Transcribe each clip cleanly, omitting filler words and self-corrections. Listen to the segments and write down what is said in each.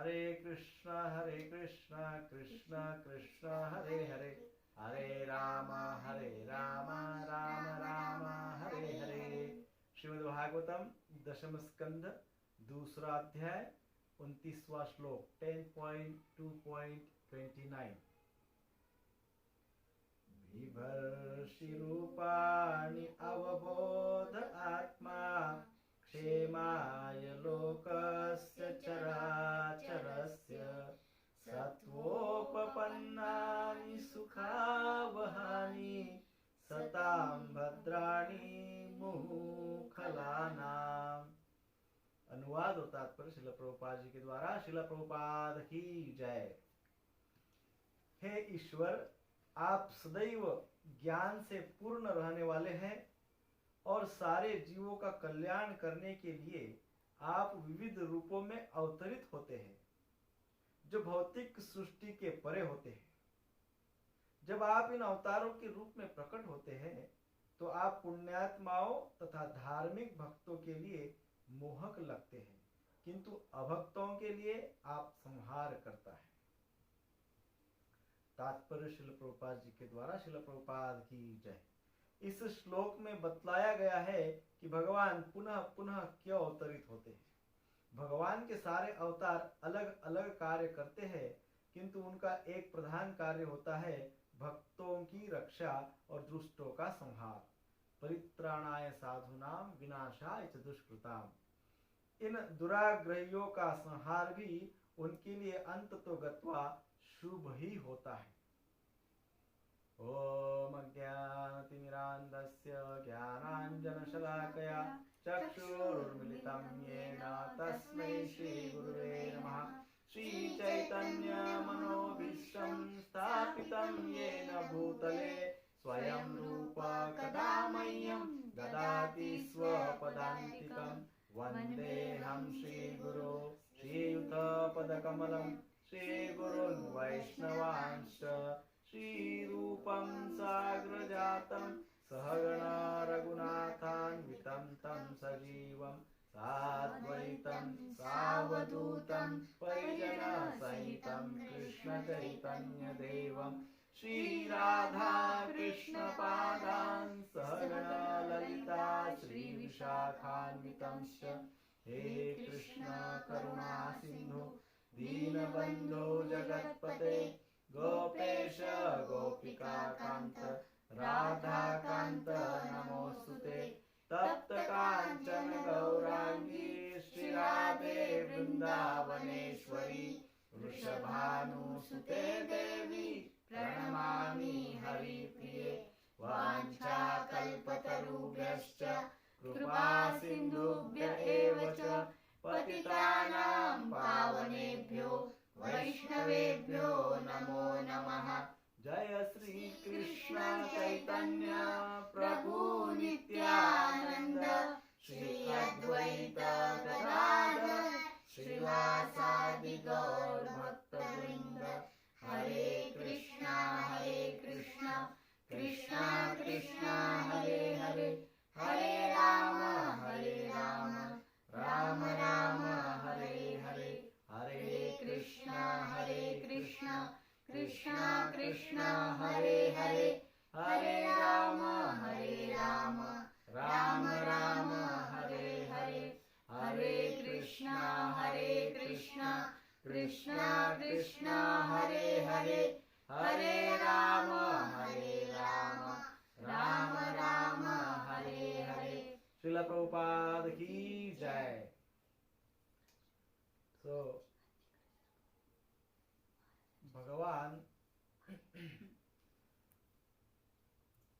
हरे कृष्णा कृष्ण कृष्ण हरे हरे, हरे राम राम राम हरे हरे। श्रीमद् भागवतम दशम स्कंध दूसरा अध्याय 29वां श्लोक 10.2.29। बिभर्षि रूपाणि अवबोध आत्मा क्षेमाय लोकस्य चराचरस्य सत्वोपपन्नानि सुखावहानि सतां भद्राणि मुमुखलानाम्। अनुवाद और तात्पर्य श्रील प्रभुपाद जी के द्वारा। श्रील प्रभुपाद की जय। हे ईश्वर, आप सदैव ज्ञान से पूर्ण रहने वाले हैं और सारे जीवों का कल्याण करने के लिए आप विविध रूपों में अवतरित होते हैं जो भौतिक सृष्टि के परे होते हैं। जब आप इन अवतारों के रूप में प्रकट होते हैं तो आप पुण्यात्माओं तथा धार्मिक भक्तों के लिए मोहक लगते हैं, किंतु अभक्तों के लिए आप संहार करता है। तात्पर्य श्रील प्रभुपाद जी के द्वारा। श्रील प्रभुपाद की जय। इस श्लोक में बतलाया गया है कि भगवान पुनः पुनः क्यों अवतरित होते हैं। भगवान के सारे अवतार अलग अलग कार्य करते हैं, किंतु उनका एक प्रधान कार्य होता है भक्तों की रक्षा और दुष्टों का संहार। परित्राणाय साधूनाम विनाशाय च दुष्कृताम। इन दुराग्रहियों का संहार भी उनके लिए अंत तो गत्वा शुभ ही होता है। ओम अज्ञानतिमिरान्धस्य ज्ञानाञ्जनशलाकया चक्षुरुन्मिलितं येन तस्मै श्रीगुरुवे नमः। श्रीचैतन्यमनोभीष्टं स्थापितं येन भूतले स्वयं रूप कदा मह्यं ददाति स्वपदान्तिकं। वन्देऽहं श्रीगुरो श्रीयुतपदकमलं श्रीगुरुन् वैष्णवांश्च श्रीरूपं साग्रजातं सहगणा रघुनाथान्वितं तं सजीवं साद्वैतं सावधूतं परिजनसहितं कृष्णचैतन्यदेवं श्रीराधा कृष्णपादान् सहगणा ललिता श्रीविशाखान्वितंश्च। हे कृष्ण करुणा सिन्धु दीनबन्धो जगत्पते गोपेश गोपिकाकान्त राधाकान्त नमोस्तुते। तप्त काञ्चन गौरांगी श्रीराधे वृन्दावनेश्वरी वृषभानुसुते देवी प्रणमामि हरिप्रिये। वाञ्छाकल्पतरुभ्यश्च कृपा सिन्धुभ्य एव च पतितानां पावनेभ्यो वैष्णवेभ्यो नमो नमः। जय श्री कृष्ण चैतन्य प्रभु नित्यानंद श्री अद्वैत गदाधर श्रीवासादि गौर भक्तवृंद। हरे कृष्णा कृष्णा कृष्णा हरे हरे, हरे राम राम राम हरे हरे। हरे कृष्णा कृष्णा कृष्णा हरे हरे, हरे राम राम राम हरे हरे। हरे कृष्णा कृष्णा कृष्णा हरे हरे, हरे राम राम राम हरे हरे। श्रील प्रभुपाद की जय। तो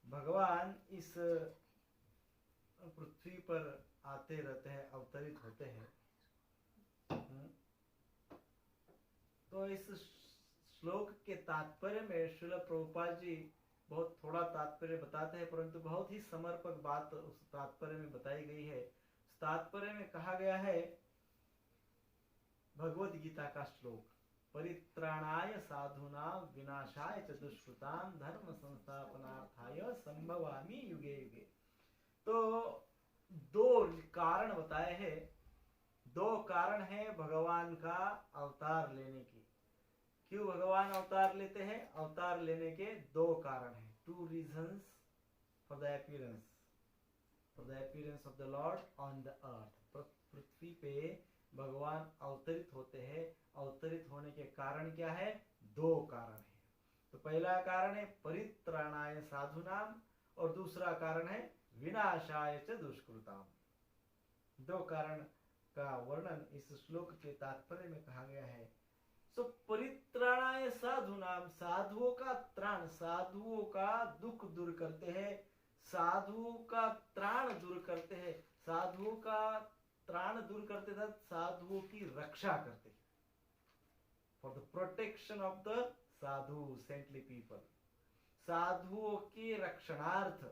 भगवान इस पृथ्वी पर आते रहते हैं, अवतरित होते हैं। तो इस श्लोक के तात्पर्य में श्रील प्रभुपाद जी बहुत थोड़ा तात्पर्य बताते हैं, परंतु बहुत ही समर्पक बात उस तात्पर्य में बताई गई है। उस तात्पर्य में कहा गया है, भगवत गीता का श्लोक, परित्राणाय साधूनां विनाशाय च दुष्कृतां धर्म संस्थापनार्थाय संभवामि युगे युगे। तो दो कारण बताए हैं, दो कारण है भगवान का अवतार लेने के। क्यों भगवान अवतार लेते हैं? अवतार लेने के दो कारण हैं। 2 reasons for the appearance of the Lord on the earth। पृथ्वी पे भगवान अवतरित होते हैं। अवतरित होने के कारण क्या है? दो कारण है। तो पहला कारण है परित्राणाय साधुनाम और दूसरा कारण है विनाशाय च दुष्कृताम। दो कारण का वर्णन इस श्लोक के तात्पर्य में कहा गया है। सो परित्राणाय साधुनाम, साधुओं का त्राण, साधुओं का दुख दूर करते हैं, साधुओं का त्राण दूर करते हैं, साधुओं का त्राण दूर करते थे, साधुओं की रक्षा करते हैं। For the protection of the Sadhu saintly people, साधुओं के रक्षणार्थ,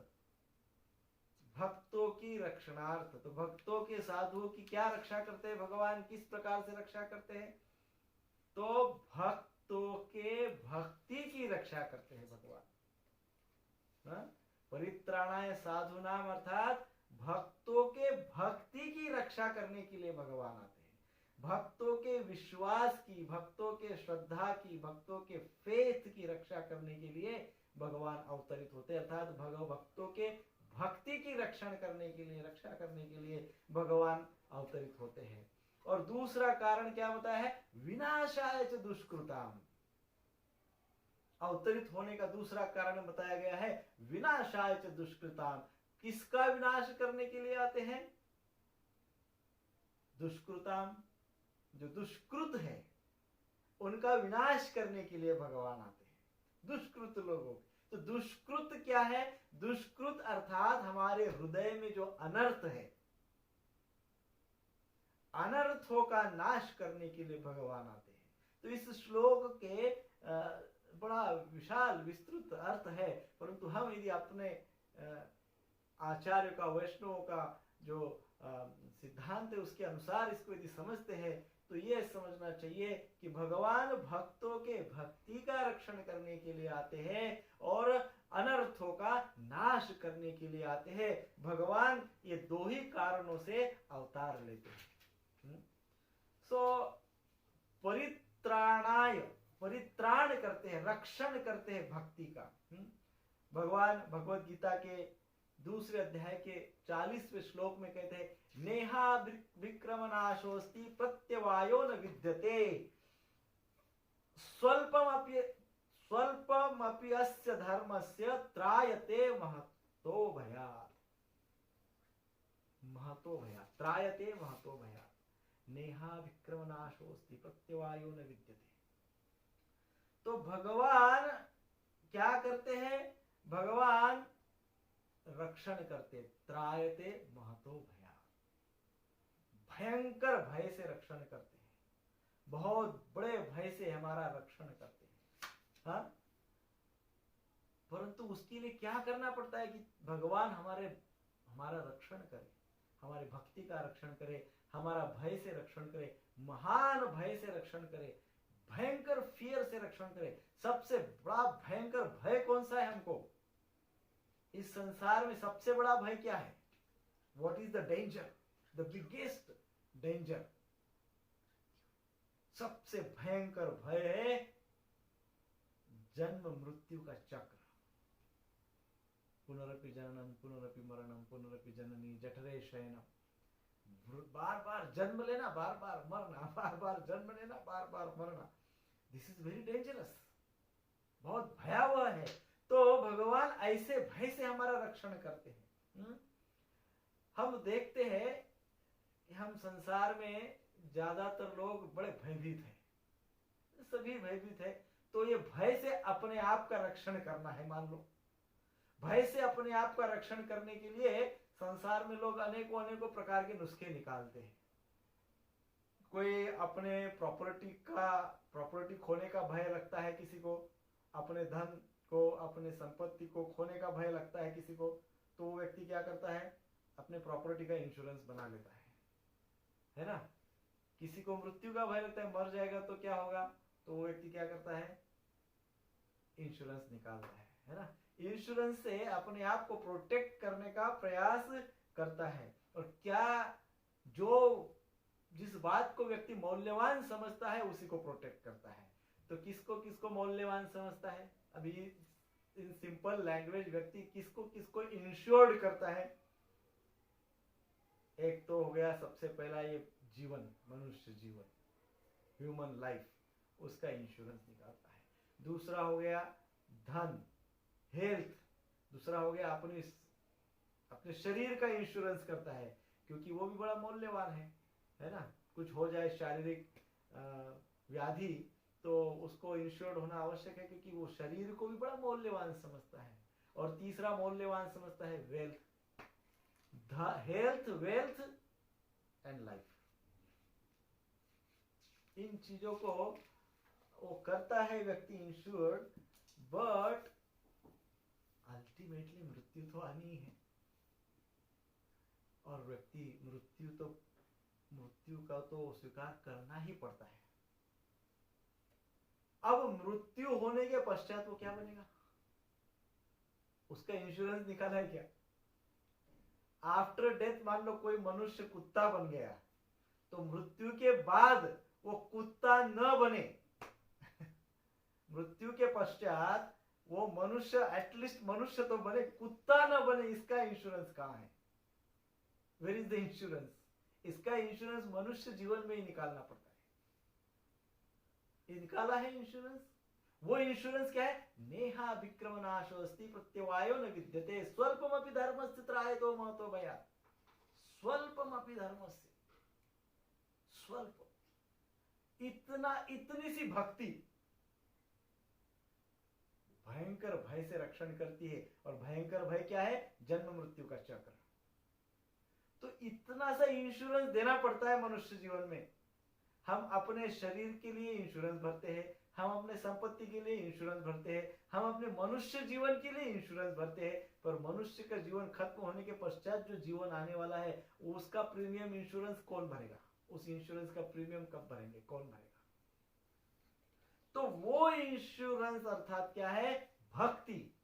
भक्तों की रक्षणार्थ। तो भक्तों के साधुओं की क्या रक्षा करते हैं भगवान? किस प्रकार से रक्षा करते हैं? तो भक्तों के भक्ति की रक्षा करते हैं भगवान। परित्राणाय साधुनाम अर्थात भक्तों के भक्ति की रक्षा करने के लिए भगवान आते हैं। भक्तों के विश्वास की, भक्तों के श्रद्धा की, भक्तों के फेथ की रक्षा करने के लिए भगवान अवतरित होते हैं। अर्थात भक्तों के भक्ति की रक्षा करने के लिए भगवान अवतरित होते हैं। और दूसरा कारण क्या बताया है? विनाशाय च दुष्कृताम। अवतरित होने का दूसरा कारण बताया गया है विनाशाय च दुष्कृताम। किसका विनाश करने के लिए आते हैं? दुष्कृताम, जो दुष्कृत है उनका विनाश करने के लिए भगवान आते हैं। दुष्कृत लोगों, तो दुष्कृत क्या है? दुष्कृत अर्थात हमारे हृदय में जो अनर्थ है, अनर्थों का नाश करने के लिए भगवान आते हैं। तो इस श्लोक के बड़ा विशाल विस्तृत अर्थ है, परंतु हम यदि अपने आचार्य का, वैष्णवों का जो सिद्धांत है उसके अनुसार इसको यदि समझते हैं तो ये समझना चाहिए कि भगवान भक्तों के भक्ति का रक्षण करने के लिए आते हैं और अनर्थों का नाश करने के लिए आते हैं। भगवान ये दो ही कारणों से अवतार लेते हैं। सो परित्राणाय, परित्राण करते हैं, रक्षण करते हैं भक्ति का। भगवान भगवत गीता के दूसरे अध्याय के 40वें श्लोक में कहते हैं, नेहा विक्रमनाशोस्ति प्रत्यवायो न विद्यते स्वल्पमपि अस्य धर्मस्य त्रायते महतो भयात्। महतो भयात्, त्रायते महतो भयात्। नेहा विक्रमनाशोस्ति प्रत्यवायो न विद्यते। तो भगवान क्या करते हैं? भगवान रक्षण करते, त्रायते महतो भयात्, भयंकर भय से रक्षण करते हैं, बहुत बड़े भय से हमारा रक्षण करते हैं। हाँ, परंतु उसके लिए क्या करना पड़ता है कि भगवान हमारा रक्षण करे, हमारी भक्ति का रक्षण करे, हमारा भय से रक्षण करे, महान भय से रक्षण करे, भयंकर फियर से रक्षण करे। सबसे बड़ा भयंकर भय कौन सा है? हमको इस संसार में सबसे बड़ा भय क्या है? What is the danger? The biggest danger, सबसे भयंकर भय है जन्म मृत्यु का चक्र। पुनरपि जननम पुनरपि मरणम पुनरपि जननी जठरे शयनम। बार बार जन्म लेना, बार बार मरना, बार बार जन्म लेना, बार बार मरना। दिस इज वेरी डेंजरस, बहुत भयावह है। तो भगवान ऐसे भय से हमारा रक्षण करते हैं। हम देखते हैं कि हम संसार में ज्यादातर लोग बड़े भयभीत हैं, सभी भयभीत है। तो ये भय से अपने आप का रक्षण करना है। मान लो भय से अपने आप का रक्षण करने के लिए संसार में लोग अनेकों प्रकार के नुस्खे निकालते हैं। कोई अपने प्रॉपर्टी खोने का भय लगता है किसी को, अपने धन को, अपने संपत्ति को खोने का भय लगता है किसी को, तो वो व्यक्ति क्या करता है? अपने प्रॉपर्टी का इंश्योरेंस बना लेता है ना। किसी को मृत्यु का भय लगता है, मर जाएगा तो क्या होगा, तो वो व्यक्ति क्या करता है? इंश्योरेंस निकालता है ना। इंश्योरेंस से अपने आप को प्रोटेक्ट करने का प्रयास करता है। और क्या जो जिस बात को व्यक्ति मौल्यवान समझता है उसी को प्रोटेक्ट करता है। तो किसको किसको मौल्यवान समझता है? अभी इन सिंपल लैंग्वेज व्यक्ति किसको किसको इंश्योर्ड करता है? एक तो हो गया सबसे पहला ये जीवन, मनुष्य जीवन, ह्यूमन लाइफ, उसका इंश्योरेंस निकालता है। दूसरा हो गया धन, हेल्थ। दूसरा हो गया अपने शरीर का इंश्योरेंस करता है, क्योंकि वो भी बड़ा मौल्यवान है ना। कुछ हो जाए शारीरिक व्याधि तो उसको इंश्योर्ड होना आवश्यक है, क्योंकि वो शरीर को भी बड़ा मौल्यवान समझता है। और तीसरा मौल्यवान समझता है wealth, health, wealth and life. इन चीजों को वो करता है व्यक्ति इंश्योर्ड, बट अल्टीमेटली मृत्यु तो आनी ही है, और व्यक्ति मृत्यु का तो स्वीकार करना ही पड़ता है। अब मृत्यु होने के पश्चात वो क्या बनेगा? उसका इंश्योरेंस निकाला है क्या? आफ्टर डेथ मान लो कोई मनुष्य कुत्ता बन गया, तो मृत्यु के बाद वो कुत्ता न बने मृत्यु के पश्चात वो मनुष्य, एटलीस्ट मनुष्य तो बने, कुत्ता न बने, इसका इंश्योरेंस कहां है? Where is the insurance? इसका इंश्योरेंस मनुष्य जीवन में ही निकालना पड़ता है। ये निकाला है इंश्योरेंस। वो इंश्योरेंस क्या है? नेहा विक्रम नाशोस्ति प्रत्यवायो न विद्यते स्वल्पमपि धर्मस्य त्रायतो महतो भयात्। स्वल्पमपि धर्मस्य, स्वल्प, इतनी सी भक्ति भयंकर भय से रक्षण करती है। और भयंकर भय क्या है? जन्म मृत्यु का चक्र। तो इतना सा इंश्योरेंस देना पड़ता है मनुष्य जीवन में। हम अपने शरीर के लिए इंश्योरेंस भरते हैं, हम अपने संपत्ति के लिए इंश्योरेंस भरते हैं, हम अपने मनुष्य जीवन के लिए इंश्योरेंस भरते हैं, पर मनुष्य का जीवन खत्म होने के पश्चात जो जीवन आने वाला है उसका प्रीमियम इंश्योरेंस कौन भरेगा? उस इंश्योरेंस का प्रीमियम कब भरेंगे? कौन भरेगा? तो वो इंश्योरेंस अर्थात क्या है? भक्ति।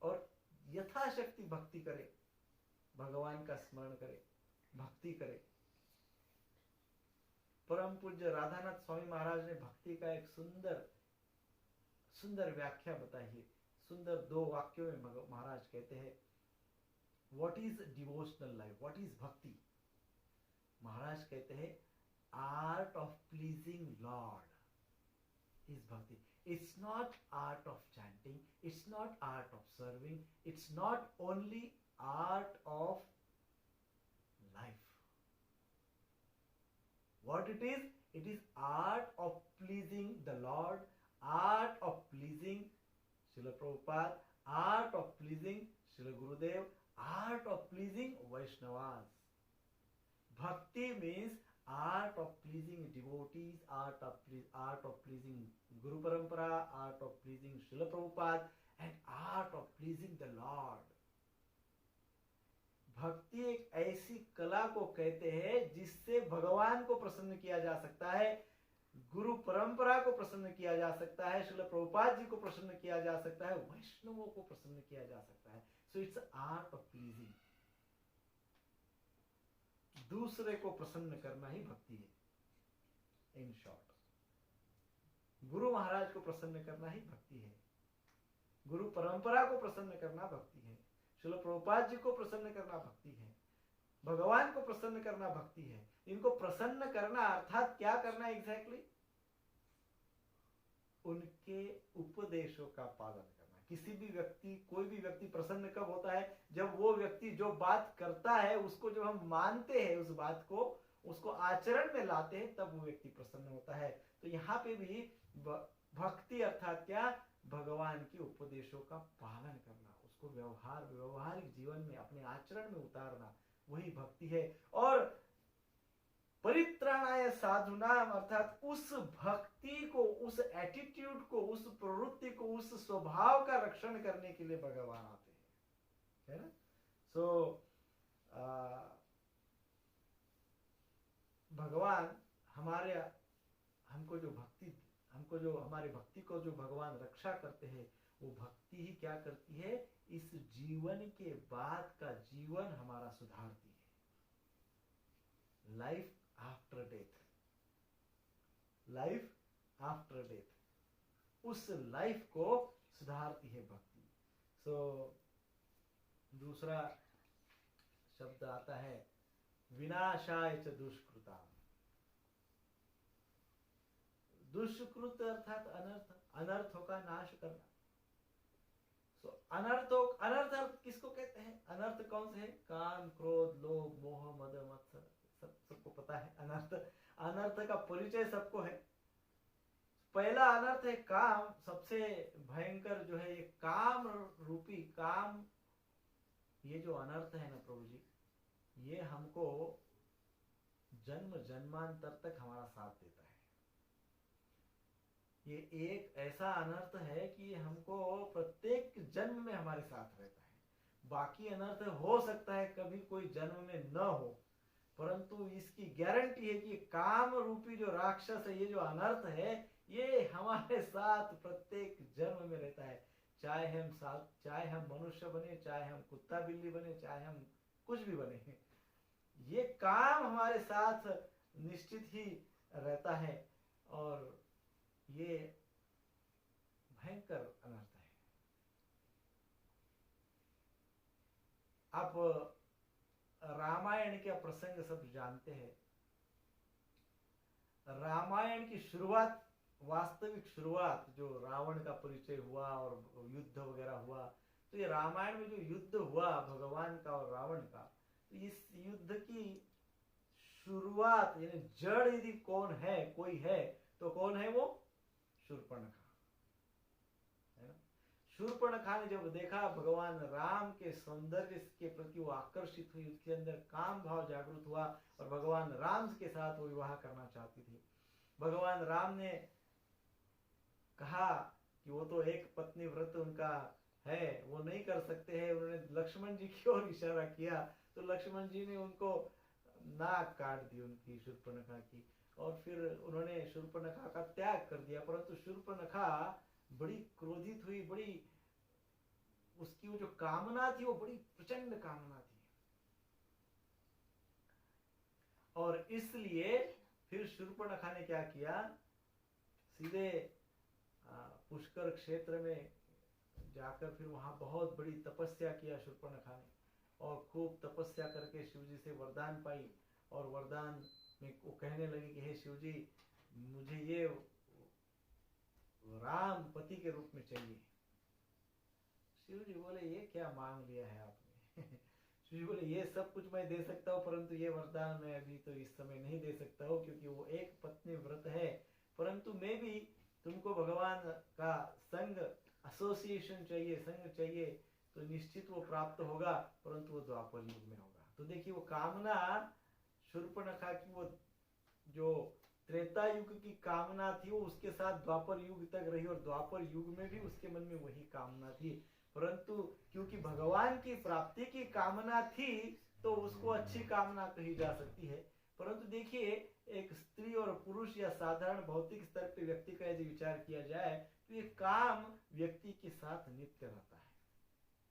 और यथाशक्ति भक्ति करे, भगवान का स्मरण करे, भक्ति करे। परम पूज्य राधानाथ स्वामी महाराज ने भक्ति का एक सुंदर व्याख्या बताई है। सुंदर 2 वाक्यों में महाराज कहते हैं, what is devotional life, what is bhakti? Maharaj कहते हैं, art of pleasing Lord is bhakti. It's not art of chanting, it's not art of serving, it's not only art of life. What it is? It is art of pleasing the Lord, art of pleasing Srila Prabhupada, art of pleasing Srila Gurudev, art of pleasing Vaishnavas. Bhakti means art of pleasing devotees, art of pleasing Guru Parampara, art of pleasing Srila Prabhupada, and art of pleasing the Lord. भक्ति एक ऐसी कला को कहते हैं जिससे भगवान को प्रसन्न किया जा सकता है, गुरु परंपरा को प्रसन्न किया जा सकता है, श्रील प्रभुपाद जी को प्रसन्न किया जा सकता है, वैष्णवों को प्रसन्न किया जा सकता है। So it's art of pleasing. दूसरे को प्रसन्न करना ही भक्ति है। इन शॉर्ट, गुरु महाराज को प्रसन्न करना ही भक्ति है, गुरु परंपरा को प्रसन्न करना भक्ति है, श्रील प्रभुपाद जी को प्रसन्न करना भक्ति है, भगवान को प्रसन्न करना भक्ति है। इनको प्रसन्न करना अर्थात क्या करना एग्जैक्टली? उनके उपदेशों का पालन करना। किसी भी व्यक्ति, कोई भी व्यक्ति प्रसन्न कब होता है? जब वो व्यक्ति जो बात करता है उसको जब हम मानते हैं, उस बात को उसको आचरण में लाते हैं, तब वो व्यक्ति प्रसन्न होता है। तो यहाँ पे भी भक्ति अर्थात क्या? भगवान के उपदेशों का पालन करना, उसको व्यवहारिक जीवन में अपने आचरण में उतारना, वही भक्ति है। और परित्राणाय साधुनाम अर्थात उस भक्ति को, उस एटीट्यूड को, उस प्रवृत्ति को, उस स्वभाव का रक्षण करने के लिए भगवान आते हैं, है ना। सो भगवान हमको जो हमारे भक्ति को जो भगवान रक्षा करते हैं, वो भक्ति ही क्या करती है? इस जीवन के बाद का जीवन हमारा सुधारती है। Life after death, life after death, उस लाइफ को सुधारती है भक्ति। सो दूसरा शब्द आता है विनाशाय च दुष्कृता। दुष्कृत अर्थात अनर्थ, अनर्थों का नाश करना। सो अनर्थ अर्थ किसको कहते हैं? अनर्थ कौन से है? काम, क्रोध, लोभ, मोह, मद, मत्सर, सबको पता है। अनर्थ का परिचय सबको है। पहला अनर्थ है काम। सबसे भयंकर जो है ये काम रूपी, काम, ये जो अनर्थ है ना प्रभु जी, ये हमको जन्म जन्मांतर तक हमारा साथ देता है। ये एक ऐसा अनर्थ है कि हमको प्रत्येक जन्म में हमारे साथ रहता है। बाकी अनर्थ हो सकता है कभी कोई जन्म में न हो, परंतु इसकी गारंटी है कि काम रूपी जो राक्षस है, ये जो अनर्थ है, ये हमारे साथ प्रत्येक जन्म में रहता है। चाहे हम मनुष्य बने, चाहे हम कुत्ता बिल्ली बने, चाहे हम कुछ भी बने, ये काम हमारे साथ निश्चित ही रहता है और ये भयंकर अनर्थ है। आप रामायण के प्रसंग सब जानते हैं। रामायण की शुरुआत, वास्तविक शुरुआत, जो रावण का परिचय हुआ और युद्ध वगैरह हुआ, तो ये रामायण में जो युद्ध हुआ भगवान का और रावण का, तो इस युद्ध की शुरुआत यानी जड़ यदि कौन है, कोई है, तो कौन है वो? शूर्पणखा, है ना। शूर्पणखा ने जब देखा भगवान राम के सौंदर्य के प्रति वो आकर्षित हुई, उसके अंदर काम भाव जागृत हुआ और भगवान राम के साथ वो विवाह करना चाहती थी। भगवान राम ने कहा कि वो तो एक पत्नी व्रत उनका है, वो नहीं कर सकते हैं। उन्होंने लक्ष्मण जी की ओर इशारा किया तो लक्ष्मण जी ने उनको नाक काट दी उनकी, शूर्पणखा की, और फिर उन्होंने शूर्पणखा का त्याग कर दिया। परंतु शूर्पणखा बड़ी क्रोधित हुई, बड़ी उसकी वो जो कामना थी वो बड़ी प्रचंड कामना थी, और इसलिए फिर शूर्पणखा ने क्या किया, सीधे पुष्कर क्षेत्र में जाकर फिर वहां बहुत बड़ी तपस्या किया शूर्पणखा ने, और खूब तपस्या करके शिव जी से वरदान पाई, और वरदान में वो कहने लगी कि हे शिव जी, मुझे ये राम पति के रूप में चाहिए। शिव जी बोले ये क्या मांग लिया है आपने? शिव जी बोले ये सब कुछ मैं दे सकता हूँ, परंतु ये वरदान मैं अभी तो इस समय नहीं दे सकता हूँ, क्योंकि वो एक पत्नी व्रत है। परंतु मैं भी तुमको भगवान का संग, एसोसिएशन चाहिए, संग चाहिए, तो निश्चित वो प्राप्त होगा, परंतु वो द्वापर युग में होगा। तो देखिए वो कामना शूर्पणखा की, वो जो त्रेता युग की कामना थी वो उसके साथ द्वापर युग तक रही, और द्वापर युग में भी उसके मन में वही कामना थी। परंतु क्योंकि भगवान की प्राप्ति की कामना थी तो उसको अच्छी कामना कही जा सकती है। परंतु देखिए एक स्त्री और पुरुष या साधारण भौतिक स्तर पे व्यक्ति का यदि विचार किया जाए तो ये काम व्यक्ति के साथ नित्य रहता है,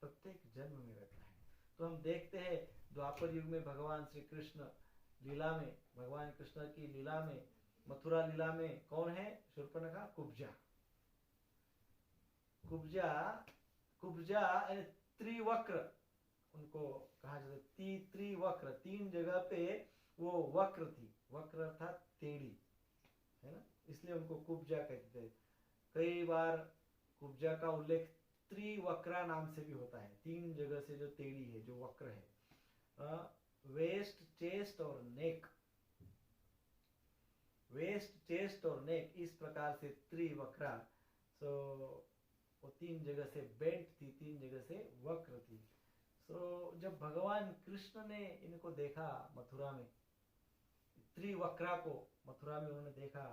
प्रत्येक जन्म में रहता है। तो हम देखते हैं द्वापर युग में भगवान श्री कृष्ण लीला में, भगवान कृष्ण की लीला में, मथुरा लीला में कौन है? शूर्पणखा, कुब्जा। कुब्जा यानी त्रिवक्र उनको कहा जाता है। त्रिवक्र, तीन जगह पे वो वक्र थी, वक्र अर्थात टेढ़ी, है ना, इसलिए उनको कुब्जा कहते थे। कई बार कुब्जा का उल्लेख त्रिवक्रा नाम से भी होता है, तीन जगह से जो टेढ़ी है, जो वक्र है। वेस्ट, चेस्ट और नेक, वेस्ट, चेस्ट और नेक, इस प्रकार से त्रिवक्रा। सो वो तीन जगह से बेंट थी, तीन जगह से वक्र थी। सो जब भगवान कृष्ण ने इनको देखा मथुरा में, त्रिवक्रा को मथुरा में उन्होंने देखा,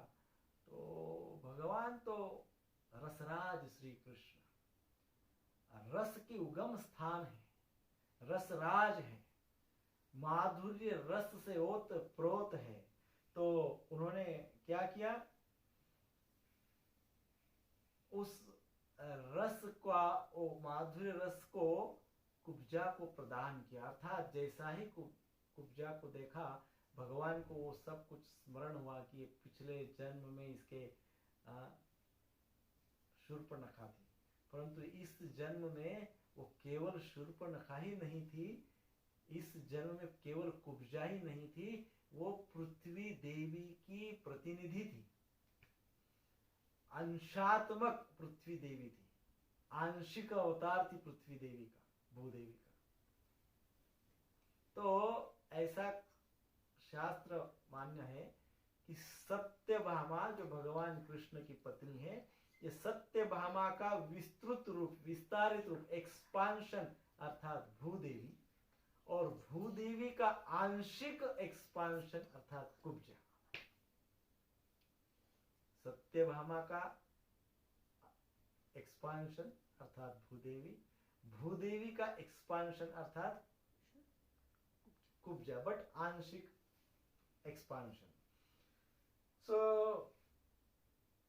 तो भगवान तो रसराज श्री कृष्ण, रस की उगम स्थान है, रसराज है, माधुर्य रस से ओत प्रोत है। तो उन्होंने क्या किया, उस रस का, माधुर्य रस को कुब्जा को प्रदान किया। अर्थात जैसा ही कुब्जा को देखा, भगवान को वो सब कुछ स्मरण हुआ कि ये पिछले जन्म में इसके शूर्पणखा थी, परंतु इस जन्म में वो केवल शूर्पणखा ही नहीं थी, इस जन्म में केवल कुब्जा ही नहीं थी, वो पृथ्वी देवी की प्रतिनिधि थी, अंशात्मक पृथ्वी देवी थी, आंशिक अवतार थी पृथ्वी देवी का, भूदेवी का। तो ऐसा शास्त्र मान्य है कि सत्यभामा जो भगवान कृष्ण की पत्नी है, ये सत्यभामा का विस्तृत रूप, विस्तारित रूप, एक्सपांशन अर्थात भूदेवी, और भूदेवी का आंशिक एक्सपांशन अर्थात कुब्जा। सत्यभामा का एक्सपांशन अर्थात भूदेवी, भूदेवी का एक्सपांशन अर्थात कुब्जा, बट आंशिक एक्सपांशन। सो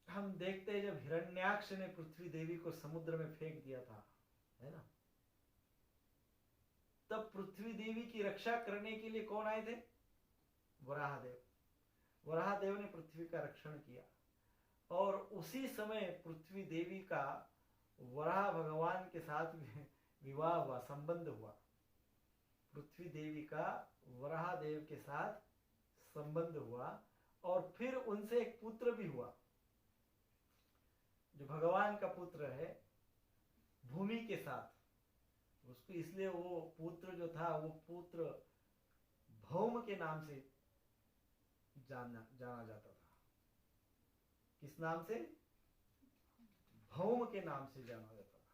हम देखते हैं जब हिरण्याक्ष ने पृथ्वी देवी को समुद्र में फेंक दिया था, है ना, तब पृथ्वी देवी की रक्षा करने के लिए कौन आए थे? वराहदेव। वराहदेव ने पृथ्वी का रक्षण किया, और उसी समय पृथ्वी देवी का वराह भगवान के साथ विवाह हुआ, संबंध हुआ। पृथ्वी देवी का वराहदेव के साथ संबंध हुआ, और फिर उनसे एक पुत्र भी हुआ, जो भगवान का पुत्र है, भूमि के साथ। उसको इसलिए वो पुत्र जो था, वो पुत्र भौम के नाम से जाना जाता था। किस नाम से? भौम के नाम से जाना जाता था।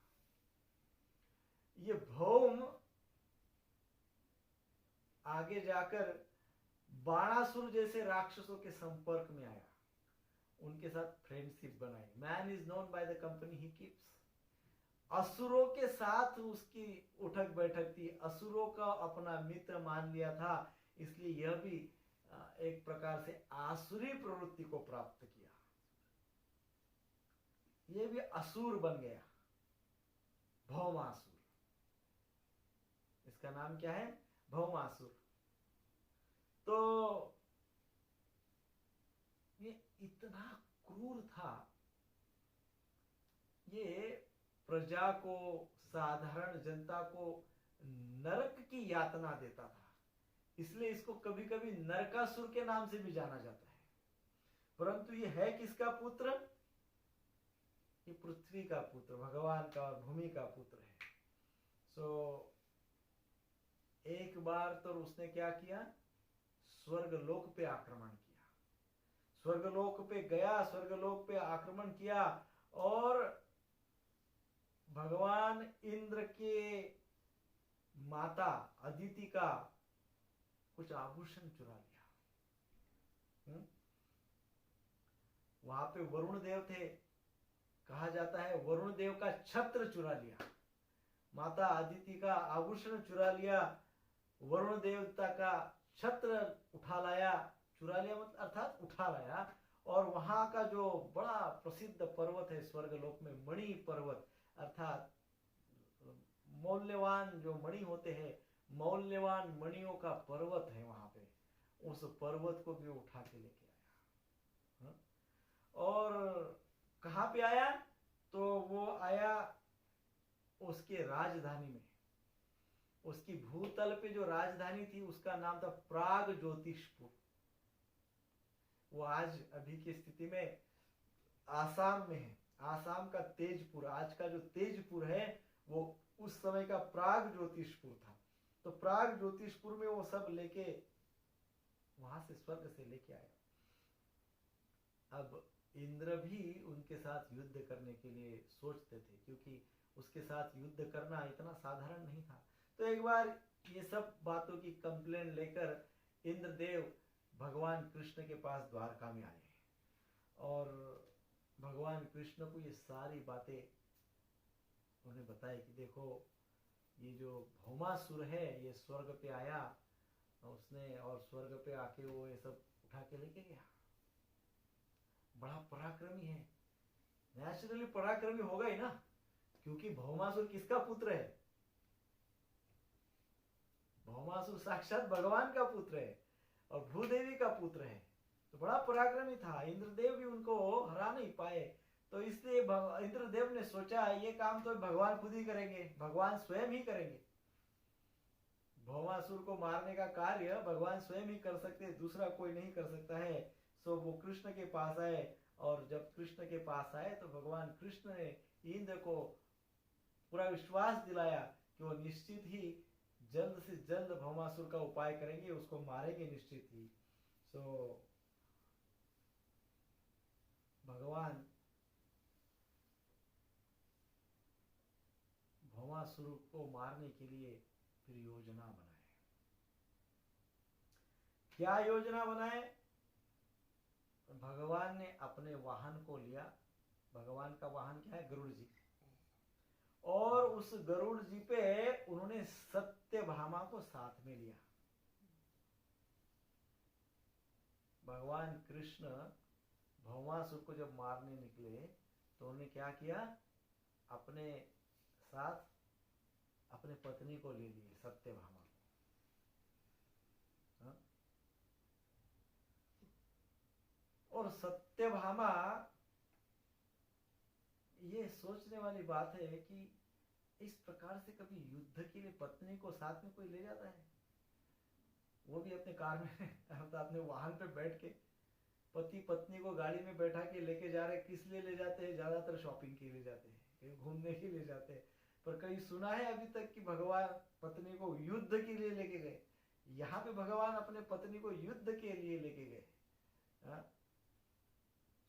ये भौम आगे जाकर बाणासुर जैसे राक्षसों के संपर्क में आया, उनके साथ फ्रेंडशिप बनाई। Man is known by the company he keeps. असुरों के साथ उसकी उठक बैठक थी, असुरों का अपना मित्र मान लिया था, इसलिए यह भी एक प्रकार से आसुरी प्रवृत्ति को प्राप्त किया। यह भी असुर बन गया, भौमासुर। इसका नाम क्या है? भौमासुर। तो ये इतना क्रूर था, ये प्रजा को, साधारण जनता को नरक की यातना देता था, इसलिए इसको कभी कभी नरकासुर के नाम से भी जाना जाता है। परंतु ये है किसका पुत्र? ये पृथ्वी का पुत्र, भगवान का और भूमि का पुत्र है। सो एक बार तो उसने क्या किया? स्वर्गलोक पे आक्रमण किया, स्वर्गलोक पे गया, स्वर्गलोक पे आक्रमण किया, और भगवान इंद्र के माता अदिति का कुछ आभूषण चुरा लिया। वहां पे वरुण देव थे, कहा जाता है वरुण देव का छत्र चुरा लिया, माता अदिति का आभूषण चुरा लिया, वरुण देवता का छत्र उठा लाया, चुरा लिया मतलब अर्थात उठा लाया, और वहां का जो बड़ा प्रसिद्ध पर्वत है स्वर्गलोक में, मणि पर्वत, अर्थात मौल्यवान जो मणि होते हैं, मौल्यवान मणियों का पर्वत है वहां पे, उस पर्वत को भी उठा के लेके आया। और कहां पे आया? तो वो आया उसके राजधानी में, उसकी भूतल पे जो राजधानी थी उसका नाम था प्राग ज्योतिषपुर। वो आज अभी की स्थिति में आसाम में है, आसाम का तेजपुर, आज का जो तेजपुर है वो उस समय का प्राग ज्योतिषपुर था। तो प्राग ज्योतिषपुर में वो सब लेके वहां से स्वर्ग से लेके आया। अब इंद्र भी उनके साथ युद्ध करने के लिए सोचते थे, क्योंकि उसके साथ युद्ध करना इतना साधारण नहीं था। तो एक बार ये सब बातों की कंप्लेन लेकर इंद्रदेव भगवान कृष्ण के पास द्वारका में आए, और भगवान कृष्ण को ये सारी बातें उन्हें बताई कि देखो ये जो भौमासुर है ये स्वर्ग पे आया उसने, और स्वर्ग पे आके वो ये सब उठा के लेके गया, बड़ा पराक्रमी है। नेचुरली पराक्रमी होगा ही ना, क्योंकि भौमासुर किसका पुत्र है? भौमासुर साक्षात भगवान का पुत्र है, और भूदेवी का पुत्र है, तो बड़ा पराक्रमी था। इंद्रदेव भी उनको हरा नहीं पाए, तो इसलिए इंद्रदेव ने सोचा ये काम तो भगवान खुद ही करेंगे, भगवान स्वयं ही करेंगे। भौमासुर को मारने का कार्य भगवान स्वयं ही कर सकते, दूसरा कोई नहीं कर सकता है। सो वो कृष्ण के पास आए, और जब कृष्ण के पास आए तो भगवान कृष्ण ने इंद्र को पूरा विश्वास दिलाया कि वो निश्चित ही जल्द से जल्द भौमासुर का उपाय करेंगे, उसको मारेंगे निश्चित ही। सो भगवान भौमासुर को मारने के लिए फिर योजना बनाए। क्या योजना बनाए? भगवान ने अपने वाहन को लिया। भगवान का वाहन क्या है? गरुड़ जी। और उस गरुड़ जी पे उन्होंने सत्यभामा को साथ में लिया। भगवान कृष्ण भौमासुर को जब मारने निकले तो उन्होंने क्या किया? अपने साथ अपने पत्नी को ले लिए, सत्यभामा को। और सत्यभामा, ये सोचने वाली बात है कि इस प्रकार से कभी युद्ध के लिए पत्नी को साथ में कोई ले जाता है? वो भी अपने कार में अपने वाहन पे बैठ के पति पत्नी को गाड़ी में बैठा के लेके जा रहे। किस लिए ले जाते हैं? ज्यादातर शॉपिंग के लिए जाते हैं, कहीं घूमने के लिए जाते हैं। पर कहीं सुना है अभी तक कि भगवान पत्नी को युद्ध के लिए लेके गए? यहाँ पे भगवान अपने पत्नी को युद्ध के लिए लेके गए।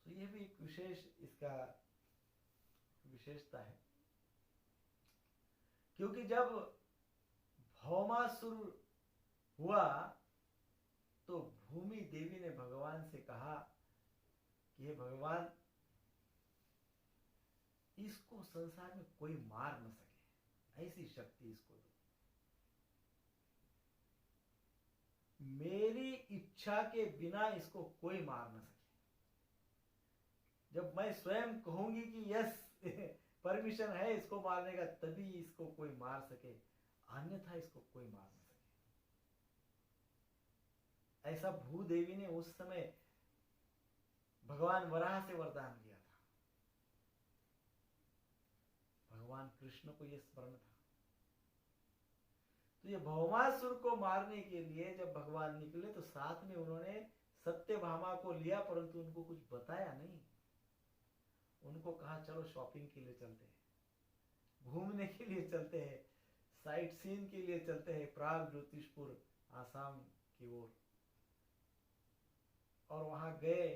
तो ये भी एक विशेष इसका विशेषता है, क्योंकि जब भौमासुर हुआ तो भूमि देवी ने भगवान से कहा कि हे भगवान, इसको संसार में कोई मार न सके, ऐसी शक्ति इसको दो। मेरी इच्छा के बिना इसको कोई मार न सके। जब मैं स्वयं कहूंगी कि यस परमिशन है इसको मारने का, तभी इसको कोई मार सके, अन्यथा इसको कोई मार न सके। ऐसा भूदेवी ने उस समय भगवान वराह से वरदान दिया था। भगवान कृष्ण को यह स्मरण था। तो ये भौमासुर को मारने के लिए जब भगवान निकले तो साथ में उन्होंने सत्यभामा को लिया, परंतु उनको कुछ बताया नहीं। उनको कहा चलो शॉपिंग के लिए चलते हैं, घूमने के लिए चलते हैं, साइट सीन के लिए चलते हैं, प्राग ज्योतिषपुर आसाम की ओर। और वहां गए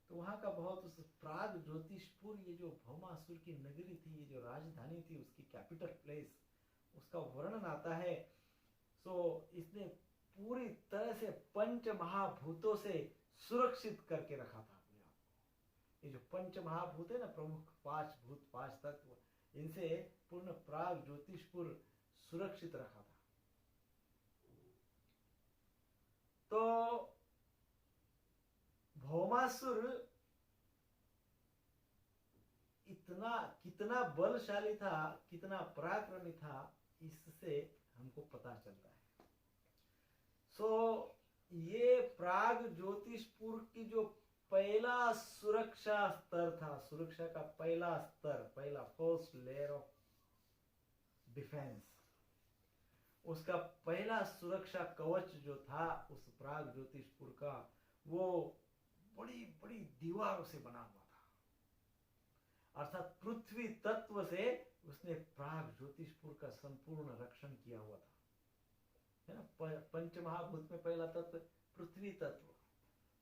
तो वहां का बहुत, उस प्राग ज्योतिषपुर, ये जो भौमासुर की नगरी थी, ये जो राजधानी थी, उसकी कैपिटल प्लेस, उसका वर्णन आता है। सो इसने पूरी तरह से पंच महाभूतों से सुरक्षित करके रखा था अपने आप को। ये जो पंच महाभूत है ना, प्रमुख 5 भूत 5 तत्व, इनसे पूर्ण प्राग ज्योतिषपुर सुरक्षित रखा था। तो भौमासुर कितना बलशाली था, कितना पराक्रमी था, इससे हमको पता चलता है। सो ये प्राग ज्योतिषपुर की जो पहला सुरक्षा स्तर था, सुरक्षा का पहला स्तर, पहला फर्स्ट लेयर ऑफ डिफेंस, उसका पहला सुरक्षा कवच जो था उस प्राग ज्योतिषपुर का, वो बड़ी बड़ी दीवारों से बना हुआ था। अर्थात पृथ्वी तत्व से उसने प्राग ज्योतिषपुर का संपूर्ण रक्षण किया हुआ था, है ना। पंचमहाभूत में पहला तत्व पृथ्वी तत्व।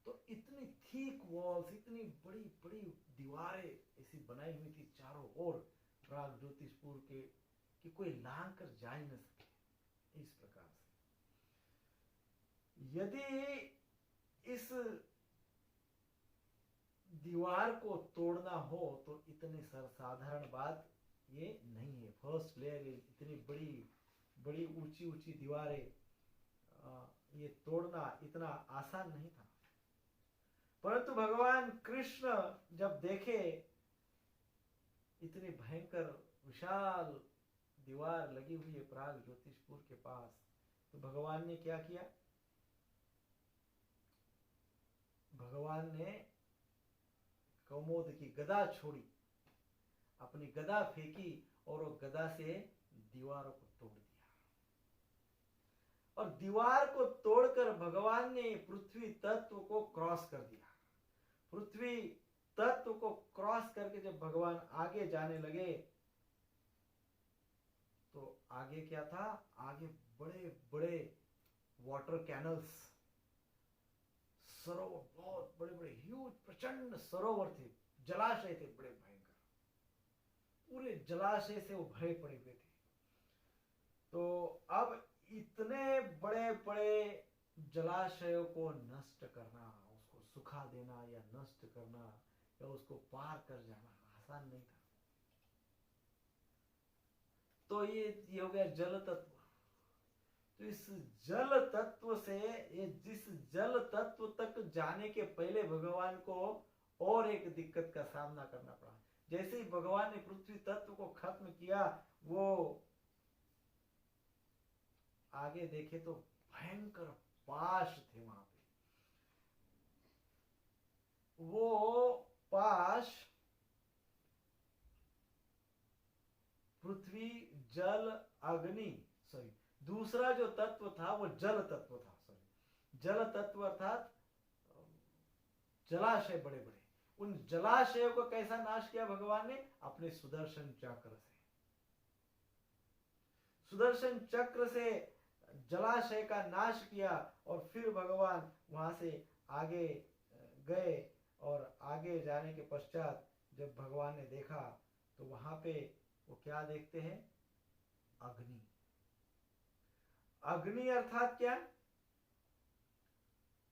तो इतनी थीक वॉल्स, इतनी बड़ी बड़ी दीवारें ऐसी बनाई हुई थी चारों ओर प्राग ज्योतिषपुर के, कि कोई लांग कर जा ही न सके। इस प्रकार से यदि इस दीवार को तोड़ना हो तो इतनी साधारण बात ये नहीं है। फर्स्ट लेयर, इतनी बड़ी बड़ी ऊंची ऊंची दीवारें, ये तोड़ना इतना आसान नहीं था। परंतु भगवान कृष्ण जब देखे इतनी भयंकर विशाल दीवार लगी हुई है प्राग ज्योतिषपुर के पास, तो भगवान ने क्या किया? भगवान ने कौमोद की गदा छोड़ी, अपनी गदा फेंकी और वो गदा से दीवारों को तोड़ दिया। और दीवार को तोड़कर भगवान ने पृथ्वी तत्व को क्रॉस कर दिया। पृथ्वी तत्व को क्रॉस करके जब भगवान आगे जाने लगे तो आगे क्या था? आगे बड़े बड़े वाटर कैनल्स, सरोवर, बहुत बड़े बड़े ह्यूज प्रचंड सरोवर थे, जलाशय थे बड़े भयंकर, पूरे जलाशय से वो भरे पड़े हुए थे। तो अब इतने बड़े बड़े जलाशयों को नष्ट करना, उसको सुखा देना या नष्ट करना या उसको पार कर जाना आसान नहीं था। तो ये हो गया जल तत्व। तो इस जल तत्व से, ये जिस जल तत्व तक जाने के पहले भगवान को और एक दिक्कत का सामना करना पड़ा। जैसे ही भगवान ने पृथ्वी तत्व को खत्म किया, वो आगे देखे तो भयंकर पाश थे वहां पे। वो पाश पृथ्वी, जल, अग्नि, सॉरी दूसरा जो तत्व था वो जल तत्व था। सॉरी, जल तत्व अर्थात जलाशय बड़े बड़े। उन जलाशयों को कैसा नाश किया भगवान ने? अपने सुदर्शन चक्र से। सुदर्शन चक्र से जलाशय का नाश किया और फिर भगवान वहां से आगे गए। और आगे जाने के पश्चात जब भगवान ने देखा तो वहां पे वो क्या देखते हैं? अग्नि। अग्नि अर्थात क्या?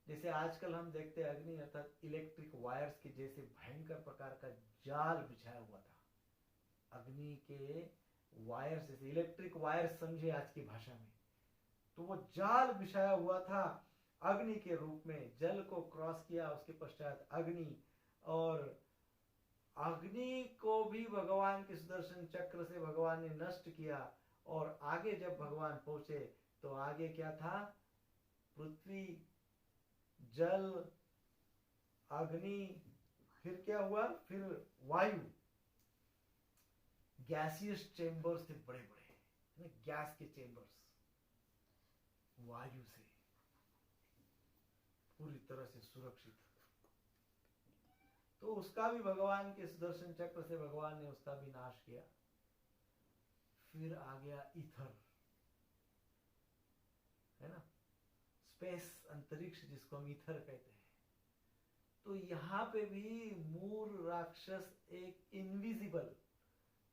जैसे आजकल हम देखते हैं अग्नि अर्थात इलेक्ट्रिक वायर्स के जैसे भयंकर प्रकार का जाल बिछाया हुआ था। अग्नि के वायर्स, जैसे इलेक्ट्रिक वायर्स समझे आज की भाषा में, तो वो जाल बिछाया हुआ था अग्नि के रूप में। जल को क्रॉस किया, उसके पश्चात अग्नि, और अग्नि को भी भगवान के सुदर्शन चक्र से भगवान ने नष्ट किया। और आगे जब भगवान पहुंचे तो आगे क्या था? पृथ्वी, जल, अग्नि, फिर क्या हुआ? फिर वायु। गैसियस चेंबर्स थे बड़े बड़े, गैस के चेंबर्स, वायु से पूरी तरह से सुरक्षित। तो उसका भी भगवान के सुदर्शन चक्र से भगवान ने उसका भी नाश किया। फिर आ गया ईथर, है ना, स्पेस, अंतरिक्ष, जिसको हम ईथर कहते हैं। तो यहां पे भी मूर राक्षस, एक इनविजिबल,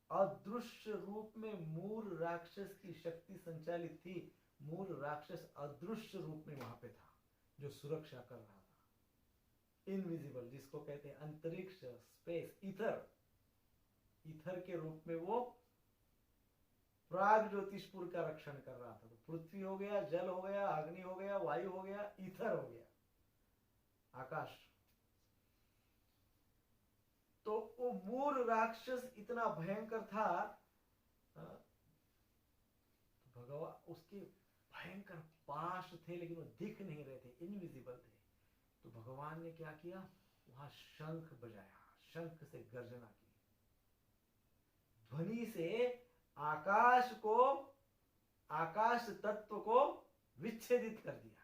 अदृश्य रूप में मूर राक्षस की शक्ति संचालित थी। मूर राक्षस अदृश्य रूप में वहां पे था, जो सुरक्षा कर रहा था। इनविजिबल, जिसको कहते हैं अंतरिक्ष, स्पेस, ईथर। ईथर के रूप में वो प्राग ज्योतिषपुर का रक्षण कर रहा था। तो पृथ्वी हो गया, जल हो गया, अग्नि हो गया, वायु हो गया, ईथर हो गया, आकाश। तो वो मूर राक्षस इतना भयंकर था, भगवान, उसके भयंकर पाश थे लेकिन वो दिख नहीं रहे थे, इनविजिबल थे। तो भगवान ने क्या किया? वहां शंख बजाया, शंख से गर्जना की, ध्वनि से आकाश को, आकाश तत्व को विच्छेदित कर दिया।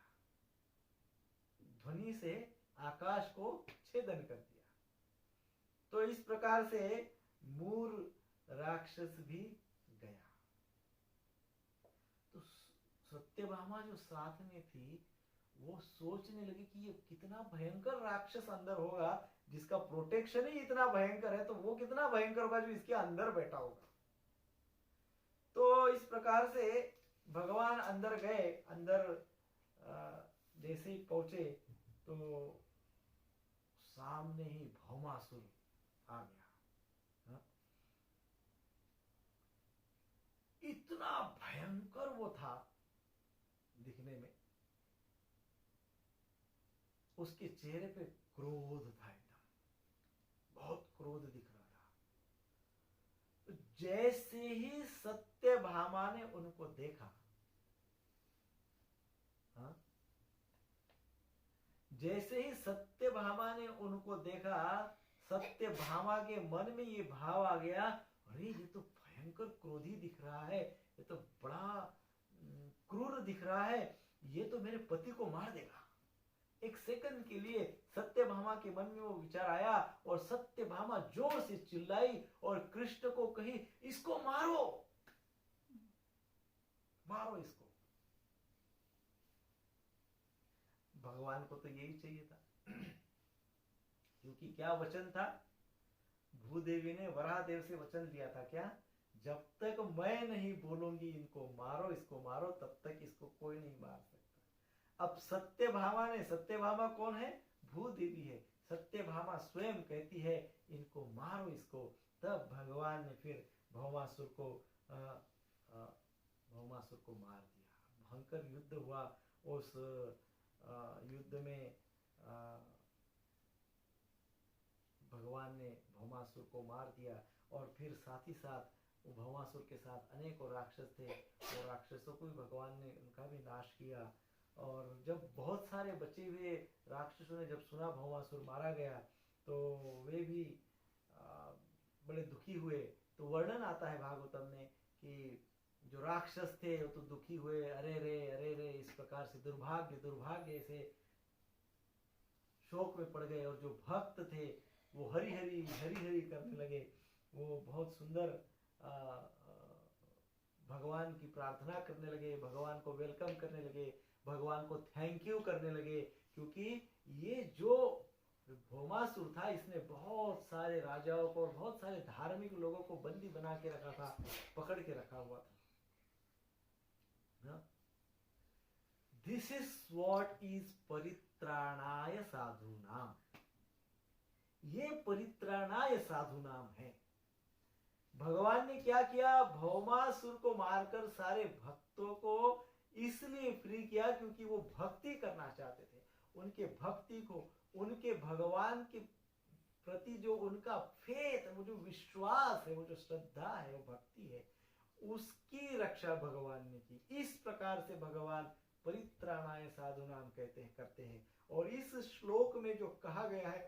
ध्वनि से आकाश को छेदन कर दिया। तो इस प्रकार से मूर राक्षस भी गया। तो सत्यभामा जो साथ में थी वो सोचने लगी कि ये कितना भयंकर राक्षस अंदर होगा, जिसका प्रोटेक्शन ही इतना भयंकर है, तो वो कितना भयंकर होगा जो इसके अंदर बैठा होगा। तो इस प्रकार से भगवान अंदर गए। अंदर जैसे ही पहुंचे तो सामने ही भौमासुर आ गया। इतना भयंकर वो था दिखने में, उसके चेहरे पे क्रोध था, एकदम बहुत क्रोध दिख रहा था। तो जैसे ही सत्यभामा ने उनको देखा, जैसे ही सत्यभामा ने उनको देखा, सत्यभामा के मन में ये भाव आ गया, अरे ये तो भयंकर क्रोधी दिख रहा है, ये तो बड़ा क्रूर दिख रहा है, ये तो मेरे पति को मार देगा। एक सेकंड के लिए सत्यभामा के मन में वो विचार आया और सत्यभामा जोर से चिल्लाई और कृष्ण को कही, इसको मारो, मारो इसको। भगवान को तो यही चाहिए था, क्योंकि क्या वचन था, भूदेवी ने वराहदेव से वचन लिया था, क्या, जब तक मैं नहीं बोलूंगी इनको मारो, इसको मारो, तब तक इसको कोई नहीं मार सकता। अब सत्यभामा ने, सत्यभामा कौन है, भूदेवी है, सत्यभामा स्वयं कहती है इनको मारो इसको, तब भगवान ने फिर भौमासुर को मार दिया। भयंकर युद्ध हुआ। उस युद्ध में भगवान ने भौमासुर को मार दिया और फिर साथ ही साथ भौमासुर के साथ अनेकों राक्षस थे, और राक्षसों को भी भगवान ने उनका भी नाश किया। और जब बहुत सारे बचे हुए राक्षसों ने जब सुना भौमासुर मारा गया, तो वे भी बड़े दुखी हुए। तो वर्णन आता है भागवतम में कि जो राक्षस थे वो तो दुखी हुए, अरे रे इस प्रकार से दुर्भाग्य से शोक में पड़ गए। और जो भक्त थे वो हरि हरि करने लगे, वो बहुत सुंदर भगवान की प्रार्थना करने लगे, भगवान को वेलकम करने लगे, भगवान को थैंक यू करने लगे, क्योंकि ये जो भौमासुर था इसने बहुत सारे राजाओं को और बहुत सारे धार्मिक लोगों को बंदी बना के रखा था, पकड़ के रखा हुआ था। दिस इज व्हाट इज परित्राणाय साधूनाम। ये परित्राणाय साधूनाम है। भगवान ने क्या किया, भौमासुर को मारकर सारे भक्तों को इसलिए फ्री किया क्योंकि वो भक्ति करना चाहते थे। उनके भक्ति को, उनके भगवान के प्रति जो उनका फेथ, वो जो विश्वास है, वो जो श्रद्धा है, वो भक्ति है, उसकी रक्षा भगवान ने की। इस प्रकार से भगवान परित्राणाय साधुनाम करते हैं। और इस श्लोक में जो कहा गया है,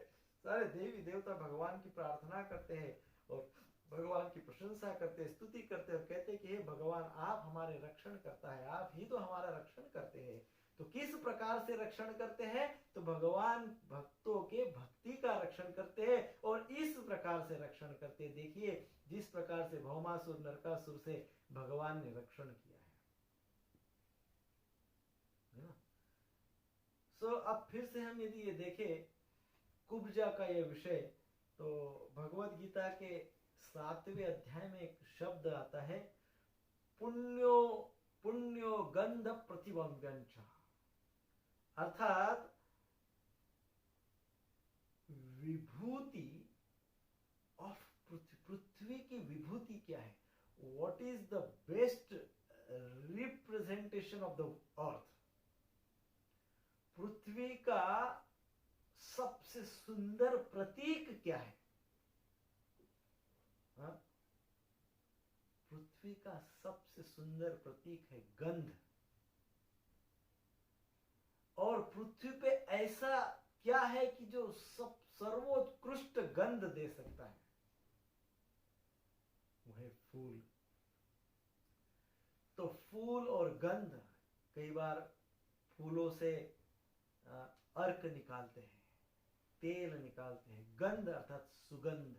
सारे देवी देवता भगवान की प्रार्थना करते हैं और भगवान की प्रशंसा करते हैं, स्तुति करते हैं और कहते हैं कि हे भगवान, आप हमारे रक्षण करता है, आप ही तो हमारा रक्षण करते हैं। तो किस प्रकार से रक्षण करते हैं, तो भगवान भक्तों के भक्ति का रक्षण करते हैं और इस प्रकार से रक्षण करते हैं। देखिए जिस प्रकार से भौमासुर नरकासुर से भगवान ने रक्षण किया है ना। सो अब फिर से हम यदि ये देखें कुब्जा का ये विषय, तो भगवत गीता के 7वें अध्याय में एक शब्द आता है, पुण्यो गंध प्रतिबंधंच, अर्थात विभूति ऑफ पृथ्वी की विभूति क्या है, what is the best representation of the earth. पृथ्वी का सबसे सुंदर प्रतीक क्या है, पृथ्वी का सबसे सुंदर प्रतीक है गंध। और पृथ्वी पे ऐसा क्या है कि जो सब सर्वोत्कृष्ट गंध दे सकता है, वो है फूल। तो फूल और गंध, कई बार फूलों से अर्क निकालते हैं, तेल निकालते हैं, गंध अर्थात सुगंध।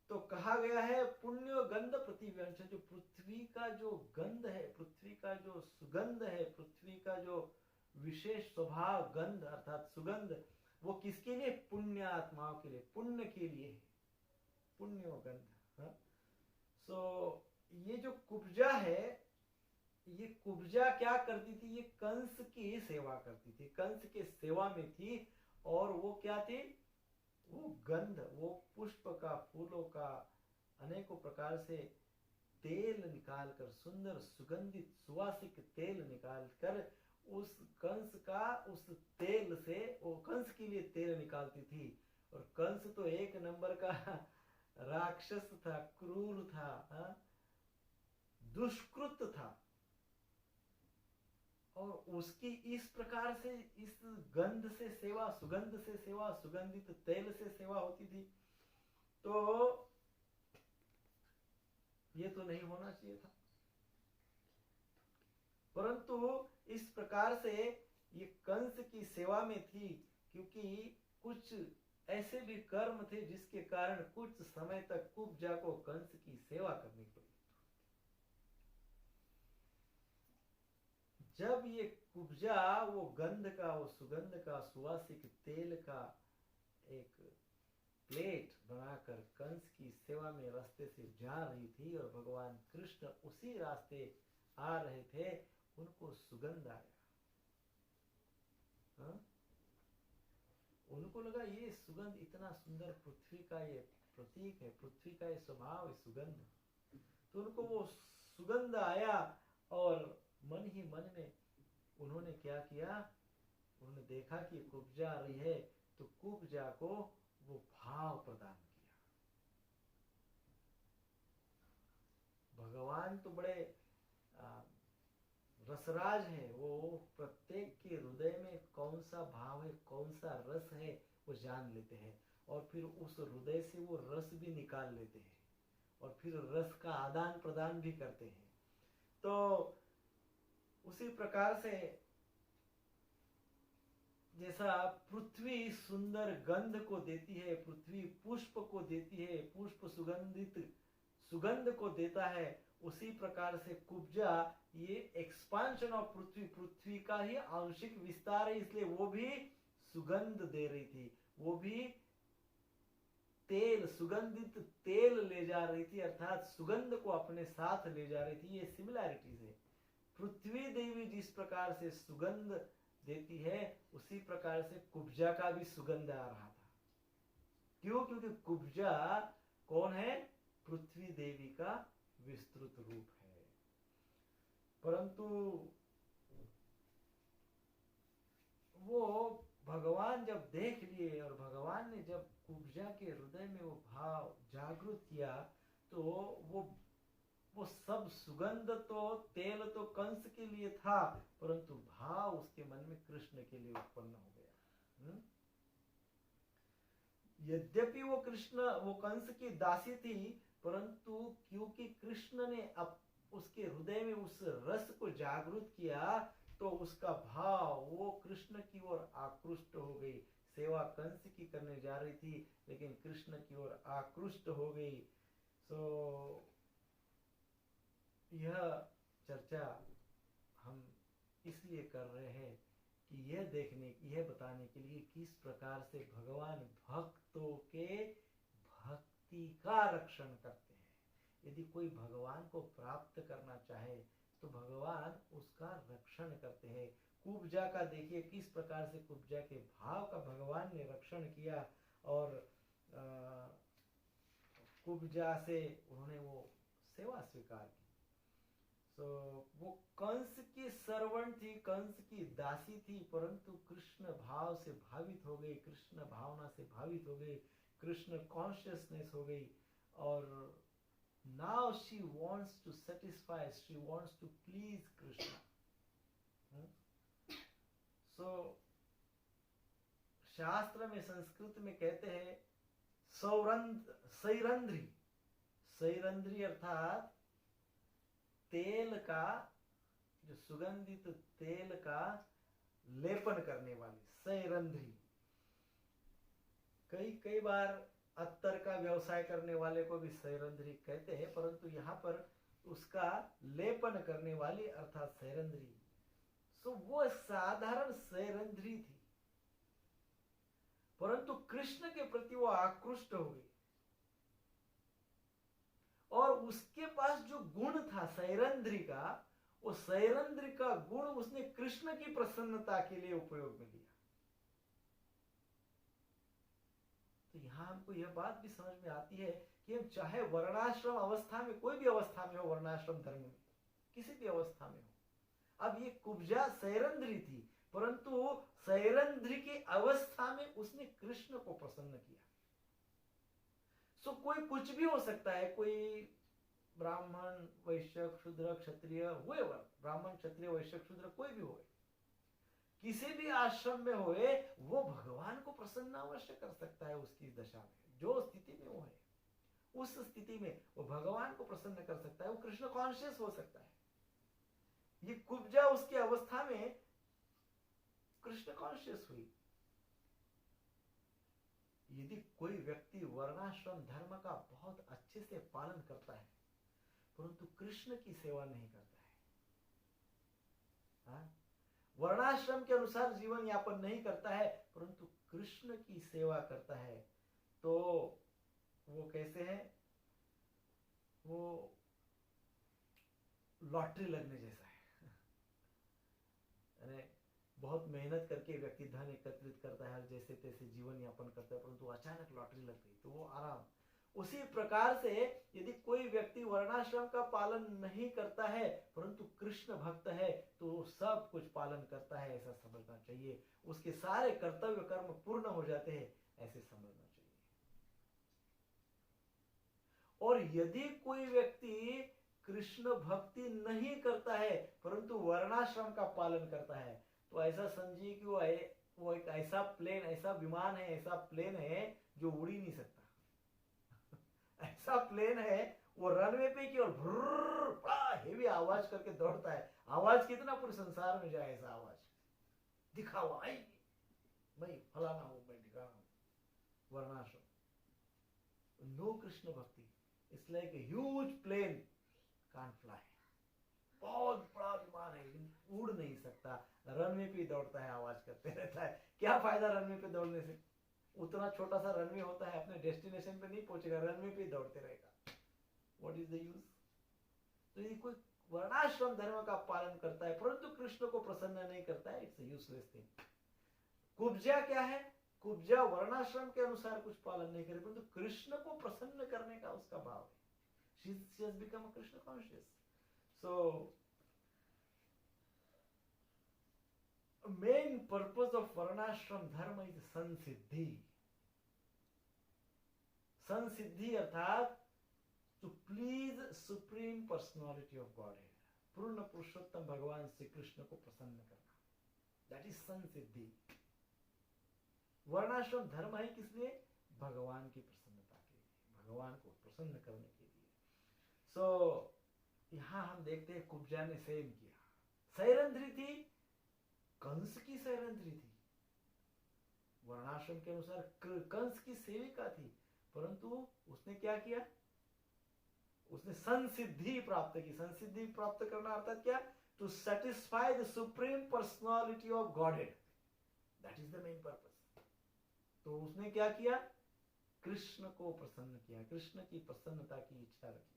तो कहा गया है पुण्य गंध प्रतिव्यंश, जो पृथ्वी का जो गंध है, पृथ्वी का जो सुगंध है, पृथ्वी का जो विशेष स्वभाव गंध अर्थात सुगंध, वो किसके लिए, पुण्य आत्माओं के लिए, पुण्य के लिए है, पुण्य गंध। सो ये जो कुब्जा है, ये कुब्जा क्या करती थी, ये कंस की सेवा करती थी, कंस के सेवा में थी। और वो क्या थी, वो गंध, वो पुष्प का, फूलों का अनेकों प्रकार से तेल निकालकर, सुंदर सुगंधित सुवासिक तेल निकालकर, उस कंस का, उस तेल से वो कंस के लिए तेल निकालती थी। और कंस तो एक नंबर का राक्षस था, क्रूर था, दुष्कृत था। और उसकी इस प्रकार से, इस गंध से सेवा, सुगंध से सेवा, सुगंधित तेल से सेवा होती थी, तो ये तो नहीं होना चाहिए था। परंतु इस प्रकार से ये कंस की सेवा में थी, क्योंकि कुछ ऐसे भी कर्म थे जिसके कारण कुछ समय तक कुब्जा को कंस की सेवा करनी पड़ी। जब ये कुब्जा वो गंध का, वो सुगंध का, सुवासिक तेल का एक प्लेट बनाकर कंस की सेवा में रास्ते से जा रही थी और भगवान कृष्ण उसी रास्ते आ रहे थे, उनको सुगंध आया। हाँ? उनको लगा ये सुगंध इतना सुंदर, पृथ्वी का ये प्रतीक है, पृथ्वी का ये स्वभाव है सुगंध, तो उनको वो सुगंध आया और मन ही मन में उन्होंने क्या किया, उन्होंने देखा कि कुब्जा आ रही है, तो कुब्जा को वो भाव प्रदान किया। भगवान तो बड़े रसराज है, वो प्रत्येक के हृदय में कौन सा भाव है, कौन सा रस है, वो जान लेते हैं, और फिर उस हृदय से वो रस भी निकाल लेते हैं, और फिर रस का आदान प्रदान भी करते हैं। तो उसी प्रकार से जैसा पृथ्वी सुंदर गंध को देती है, पृथ्वी पुष्प को देती है, पुष्प सुगंधित सुगंध को देता है, उसी प्रकार से कुब्जा ये एक्सपांशन ऑफ पृथ्वी, पृथ्वी का ही आंशिक विस्तार है, इसलिए वो भी सुगंध दे रही थी, वो भी तेल, सुगंधित तेल ले जा रही थी, अर्थात सुगंध को अपने साथ ले जा रही थी। ये सिमिलैरिटीज है। पृथ्वी देवी जिस प्रकार से सुगंध देती है, उसी प्रकार से कुब्जा का भी सुगंध आ रहा था। क्यों? क्योंकि कुब्जा कौन है? पृथ्वी देवी का विस्तृत रूप है। परंतु वो भगवान जब देख लिए और भगवान ने जब कुब्जा के हृदय में वो भाव जागृत किया, तो वो सब सुगंध तो, तेल तो कंस के लिए था, परंतु भाव उसके मन में कृष्ण के लिए उत्पन्न हो गया। यद्यपि वो कंस की दासी थी, परंतु क्योंकि कृष्ण ने अब उसके हृदय में उस रस को जागृत किया, तो उसका भाव वो कृष्ण की ओर आकृष्ट हो गई। सेवा कंस की करने जा रही थी, लेकिन कृष्ण की ओर आकृष्ट हो गई। सो यह चर्चा हम इसलिए कर रहे हैं कि यह बताने के लिए किस प्रकार से भगवान भक्तों के भक्ति का रक्षण करते हैं। यदि कोई भगवान को प्राप्त करना चाहे तो भगवान उसका रक्षण करते हैं। कुब्जा का देखिए किस प्रकार से कुब्जा के भाव का भगवान ने रक्षण किया, और कुब्जा से उन्होंने वो सेवा स्वीकार की। वो कंस की सर्वेंट थी, कंस की दासी थी, परंतु कृष्ण भाव से भावित हो गई, कृष्ण भावना से भावित हो गई, कृष्ण कॉन्शियसनेस हो गई, और now she wants to satisfy, she wants to please Krishna. So शास्त्र में, संस्कृत में कहते हैं सैरंध्री, सैरंध्री अर्थात तेल का, जो सुगंधित तेल का लेपन करने वाली सैरंध्री। कई बार अत्तर का व्यवसाय करने वाले को भी सैरंध्री कहते हैं, परंतु यहाँ पर उसका लेपन करने वाली अर्थात सैरंध्री। सो वो साधारण सैरंध्री थी, परंतु कृष्ण के प्रति वो आकृष्ट हो गई, और उसके पास जो गुण था सैरंध्री का, वो सैरंध्री का गुण उसने कृष्ण की प्रसन्नता के लिए उपयोग में लिया। तो यहां हमको यह बात भी समझ में आती है कि हम चाहे वर्णाश्रम अवस्था में, कोई भी अवस्था में हो, वर्णाश्रम धर्म में किसी भी अवस्था में हो, अब ये कुब्जा सैरंध्री थी, परंतु सैरंध्री की अवस्था में उसने कृष्ण को प्रसन्न किया। सो कोई कुछ भी हो सकता है, कोई ब्राह्मण वैश्य शूद्र क्षत्रिय हुए, ब्राह्मण क्षत्रिय वैश्य शूद्र कोई भी होए, किसी भी आश्रम में होए, वो भगवान को प्रसन्न अवश्य कर सकता है। उसकी दशा में जो स्थिति में वो है, उस स्थिति में वो भगवान को प्रसन्न कर सकता है, वो कृष्ण कॉन्शियस हो सकता है। ये कुब्जा उसकी अवस्था में कृष्ण कॉन्शियस हुई। यदि कोई व्यक्ति वर्णाश्रम धर्म का बहुत अच्छे से पालन करता है परंतु कृष्ण की सेवा नहीं करता है, हाँ? वर्णाश्रम के अनुसार जीवन यापन नहीं करता है परंतु कृष्ण की सेवा करता है, तो वो कैसे है? वो लॉटरी लगने जैसा है। बहुत मेहनत करके व्यक्ति धन एकत्रित करता है, जैसे तैसे जीवन यापन करता है, परंतु अचानक लॉटरी लग गई तो वो आराम। उसी प्रकार से यदि कोई व्यक्ति वर्णाश्रम का पालन नहीं करता है परंतु कृष्ण भक्त है तो सब कुछ पालन करता है, ऐसा समझना चाहिए। उसके सारे कर्तव्य कर्म पूर्ण हो जाते हैं, ऐसे समझना चाहिए। और यदि कोई व्यक्ति कृष्ण भक्ति नहीं करता है परंतु वर्णाश्रम का पालन करता है, तो ऐसा समझिए कि वो एक ऐसा प्लेन, ऐसा विमान है, ऐसा प्लेन है जो उड़ ही नहीं सकता। ऐसा प्लेन है, वो रनवे पे केवल बड़ा हेवी आवाज करके दौड़ता है। आवाज कितना पूरे संसार में जाए, ऐसा आवाज दिखा हुआ है, मैं फलाना हूं, मैं दिखा रहा हूं। वर्णाश्रम, no Krishna bhakti, it's like a huge plane can't fly. बहुत बड़ा विमान है लेकिन उड़ नहीं सकता, रनवे पे दौड़ता है, आवाज करते रहता है। क्या फायदा रनवे पे दौड़ने से? उतना छोटा सा रनवे होता है, अपने डेस्टिनेशन पे नहीं पहुंचेगा, रनवे पे दौड़ते रहेगा। What is the use? तो यदि कोई वर्णाश्रम धर्म का पालन करता है परंतु कृष्ण को प्रसन्न नहीं करता है, इट्स यूजलेस थिंग। कुब्जा क्या है? कुब्जा वर्णाश्रम के अनुसार कुछ पालन नहीं करे परंतु कृष्ण को प्रसन्न करने का उसका भाव है। she has become a Krishna conscious. So main purpose of varnashram dharma is sansiddhi. संसिद्धि अर्थात to please supreme personality of Godhead, पूर्ण पुरुषोत्तम भगवान श्री कृष्ण को प्रसन्न करना, that is संसिद्धि। वर्णाश्रम धर्म है किस लिए? भगवान की प्रसन्नता के लिए, भगवान को प्रसन्न करने के लिए। सो यहां हम देखते हैं कुब्जा ने सेम किया। सैरंध्री थी, कंस की सैरंध्री थी, वर्णाश्रम के अनुसार कंस की सेविका थी, परंतु उसने क्या किया? उसने संसिद्धि प्राप्त की। संसिद्धि प्राप्त करना अर्थात क्या? To satisfy the supreme personality of Godhead, that is the main purpose. तो उसने क्या किया? कृष्ण को प्रसन्न किया, कृष्ण की प्रसन्नता की इच्छा रखी।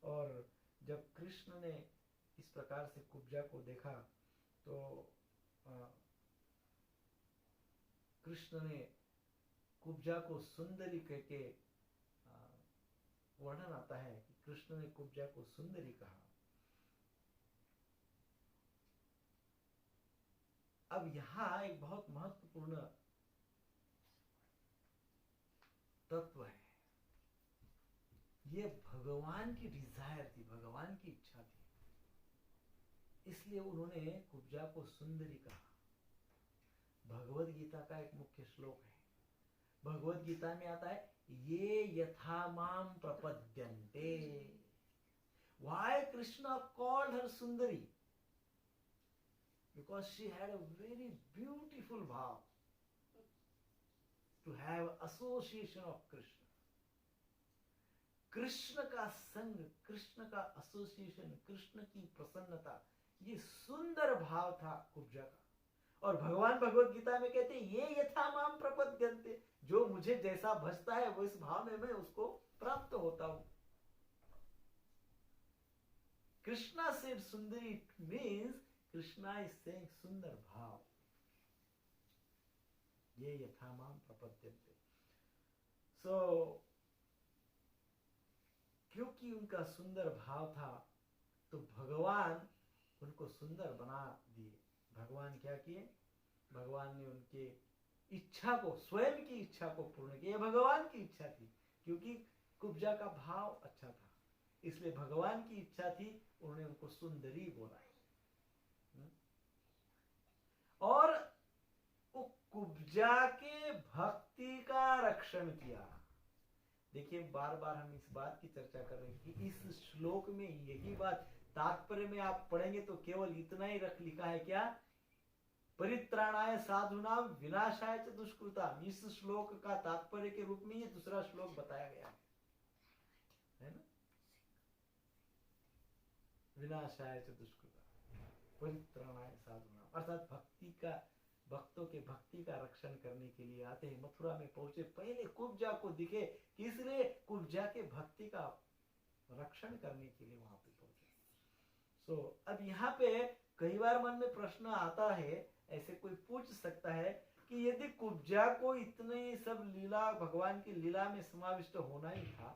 और जब कृष्ण ने इस प्रकार से कुब्जा को देखा तो कृष्ण ने कुब्जा को सुंदरी कहके, वर्णन आता है कि कृष्ण ने कुब्जा को सुंदरी कहा। अब यहां एक बहुत महत्वपूर्ण तत्व है। ये भगवान की डिजायर थी, भगवान की इच्छा थी, इसलिए उन्होंने कुब्जा को सुंदरी कहा। भगवत गीता का एक मुख्य श्लोक है, भगवत गीता में आता है, ये यथा माम प्रपद्यन्ते। Why Krishna called her Sundari? Because she had a very beautiful bhav to have association of Krishna. Krishna का संग, कृष्ण का एसोसिएशन, कृष्ण की प्रसन्नता, ये सुंदर भाव था कुब्जा का। और भगवान भगवत गीता में कहते हैं, ये यथा माम प्रपद्यन्ते, जो मुझे जैसा भजता है वो इस भाव में मैं उसको प्राप्त होता हूं। Krishna said Sundari, it means Krishna is saying सुंदर भाव, ये यथा माम प्रपद्यन्ते। सो क्योंकि उनका सुंदर भाव था तो भगवान उनको सुंदर बना दिए। भगवान क्या किए? भगवान ने उनके इच्छा को, स्वयं की इच्छा को पूर्ण किया। भगवान की इच्छा थी क्योंकि कुब्जा का भाव अच्छा था। इसलिए भगवान की इच्छा थी, उन्होंने उनको सुंदरी बोला। और वो कुब्जा के भक्ति का रक्षण किया। देखिए बार बार हम इस बात की चर्चा कर रहे हैं कि इस श्लोक में यही बात, तात्पर्य में आप पढ़ेंगे तो केवल इतना ही लिखा है क्या, परित्राणाय साधुनाम विनाशाय च दुष्कृताम। इस श्लोक का तात्पर्य के रूप में ये दूसरा श्लोक बताया गया है ना, विनाशाय च दुष्कृताम परित्राणाय साधुनाम, अर्थात भक्तों के भक्ति का रक्षण करने के लिए आते हैं। मथुरा में पहुंचे, पहले कुब्जा को दिखे, इसलिए कुब्जा के भक्ति का रक्षण करने के लिए वहां पे पहुंचे। अब यहाँ पे कई बार मन में प्रश्न आता है, ऐसे कोई पूछ सकता है कि यदि कुब्जा को इतने सब लीला, भगवान की लीला में समाविष्ट होना ही था,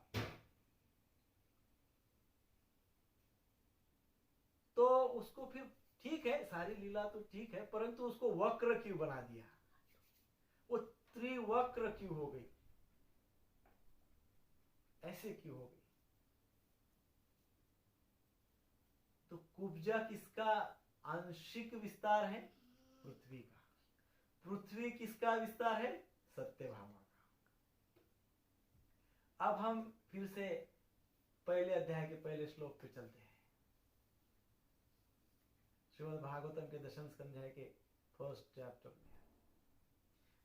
तो उसको फिर ठीक है, सारी लीला तो ठीक है, परंतु उसको वक्र क्यों बना दिया, वो त्रिवक्र क्यों हो गई, ऐसे क्यों हो गई? तो कुब्जा किसका आंशिक विस्तार है? पृथ्वी का। पृथ्वी किसका विस्तार है? सत्यभामा का। अब हम फिर से पहले अध्याय के पहले श्लोक पे चलते हैं। श्रीमद् भागवतम के दशम स्कंध के फर्स्ट चैप्टर में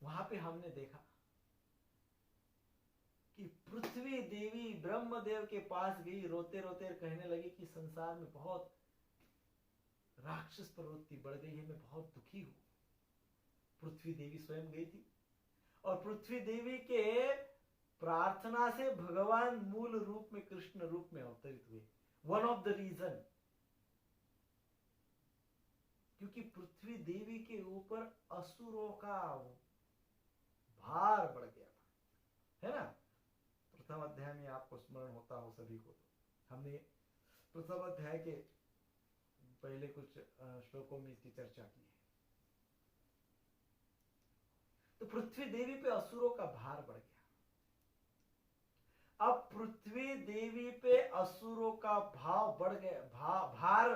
वहां पे हमने देखा कि पृथ्वी देवी ब्रह्मदेव के पास गई, रोते रोते कहने लगी कि संसार में बहुत राक्षस प्रवृत्ति बढ़ गई है, मैं बहुत दुखी हूं। पृथ्वी देवी स्वयं गई थी और पृथ्वी देवी के प्रार्थना से भगवान मूल रूप में, कृष्ण रूप में अवतरित हुए। वन ऑफ द रीजन, क्योंकि पृथ्वी देवी के ऊपर असुरों का भार बढ़ गया था, है ना। प्रथम अध्याय में आपको स्मरण होता हो सभी को, तो हमने प्रथम अध्याय के पहले कुछ श्लोकों में इसकी चर्चा की है। तो पृथ्वी देवी पे असुरों का भार बढ़ गया। अब पृथ्वी देवी पे असुरों का भाव बढ़ गया, भार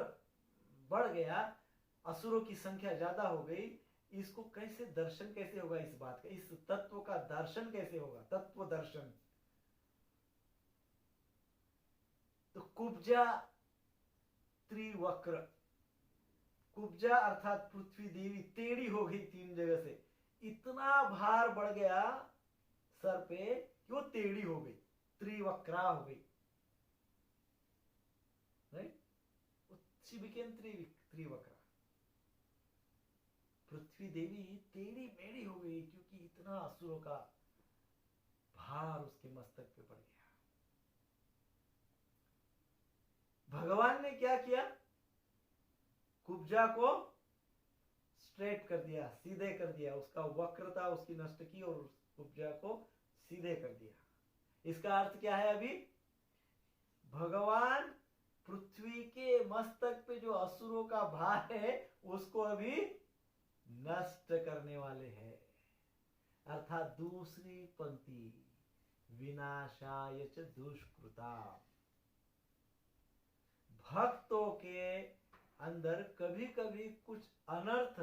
बढ़ गया, असुरों की संख्या ज्यादा हो गई। इसको कैसे दर्शन कैसे होगा, इस बात का, इस तत्व का दर्शन कैसे होगा? तत्व दर्शन। तो कुब्जा त्रिवक्र, कुब्जा अर्थात पृथ्वी देवी टेढ़ी हो गई, तीन जगह से इतना भार बढ़ गया सर पे कि वो टेढ़ी हो गई, त्रिवक्रा हो गई, राइट। She became Trivakra. पृथ्वी देवी टेढ़ी मेढ़ी हो गई क्योंकि इतना असुरों का भार उसके मस्तक पे पड़ गया। भगवान ने क्या किया? कुब्जा को स्ट्रेट कर दिया, सीधे कर दिया, उसका वक्रता उसकी नष्ट की और उस कुब्जा को सीधे कर दिया। इसका अर्थ क्या है? अभी भगवान पृथ्वी के मस्तक पे जो असुरों का भार है उसको अभी नष्ट करने वाले हैं। अर्थात दूसरी पंक्ति, विनाशाय च दुष्कृता। भक्तों के अंदर कभी कभी कुछ अनर्थ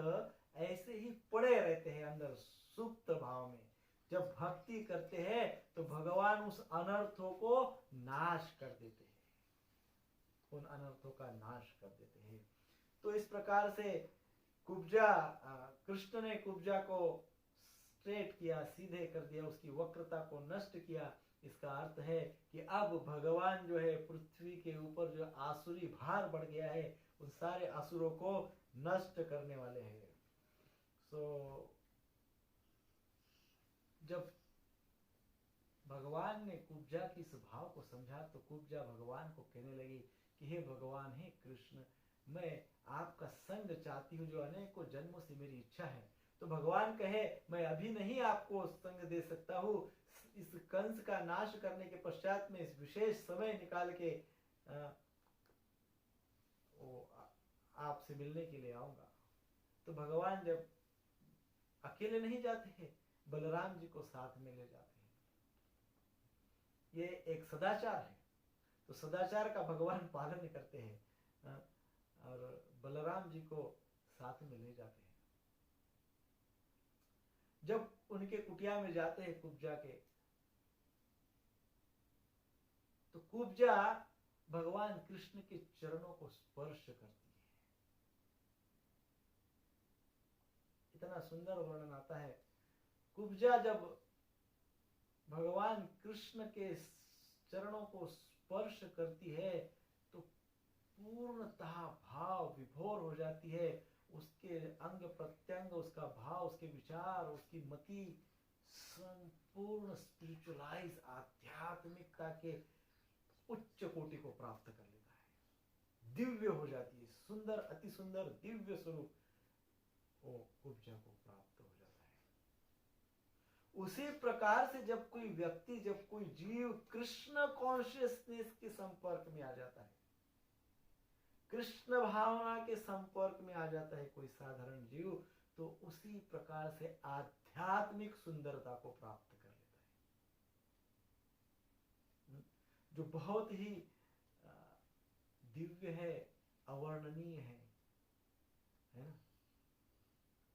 ऐसे ही पड़े रहते हैं अंदर, सुप्त भाव में। जब भक्ति करते हैं तो भगवान उस अनर्थों को नाश कर देते हैं, उन अनर्थों का नाश कर देते हैं। तो इस प्रकार से कुब्जा, कृष्ण ने कुब्जा को स्ट्रेट किया, सीधे कर दिया, उसकी वक्रता को नष्ट किया। इसका अर्थ है कि अब भगवान जो है पृथ्वी के ऊपर जो आसुरी भार बढ़ गया है उन सारे असुरों को नष्ट करने वाले हैं। जब भगवान ने कुब्जा की स्वभाव को समझा तो कुब्जा भगवान को कहने लगी कि हे भगवान, हे कृष्ण, मैं आपका संग चाहती हूँ जो अनेकों जन्मों से मेरी इच्छा है। तो भगवान कहे मैं अभी नहीं आपको संग दे सकता हूँ, इस कंस का नाश करने के पश्चात में इस विशेष समय निकाल के आपसे मिलने के लिए आऊंगा। तो भगवान जब अकेले नहीं जाते हैं, बलराम जी को साथ में ले जाते हैं। ये एक सदाचार है। तो सदाचार का भगवान पालन करते हैं, और बलराम जी को साथ में ले जाते हैं। जब उनके कुटिया में जाते हैं कुब्जा के, तो कुब्जा भगवान कृष्ण के चरणों को स्पर्श करती है। इतना सुंदर वर्णन आता है। कुब्जा जब भगवान कृष्ण के चरणों को स्पर्श करती है तो पूर्णतः भाव विभोर हो जाती है। उसके अंग प्रत्यंग, उसका भाव, उसके विचार, उसकी मति संपूर्ण स्पिरिचुअलाइज आध्यात्मिकता के उच्च कोटि को प्राप्त कर लेता है, दिव्य हो जाती है। सुंदर, अति सुंदर दिव्य स्वरूप वो कुब्जा को प्राप्त हो जाता है। उसी प्रकार से जब कोई व्यक्ति, जब कोई जीव कृष्ण कॉन्शियसनेस के संपर्क में आ जाता है, कृष्ण भावना के संपर्क में आ जाता है कोई साधारण जीव, तो उसी प्रकार से आध्यात्मिक सुंदरता को प्राप्त कर लेता है, जो बहुत ही दिव्य है, अवर्णनीय है ना,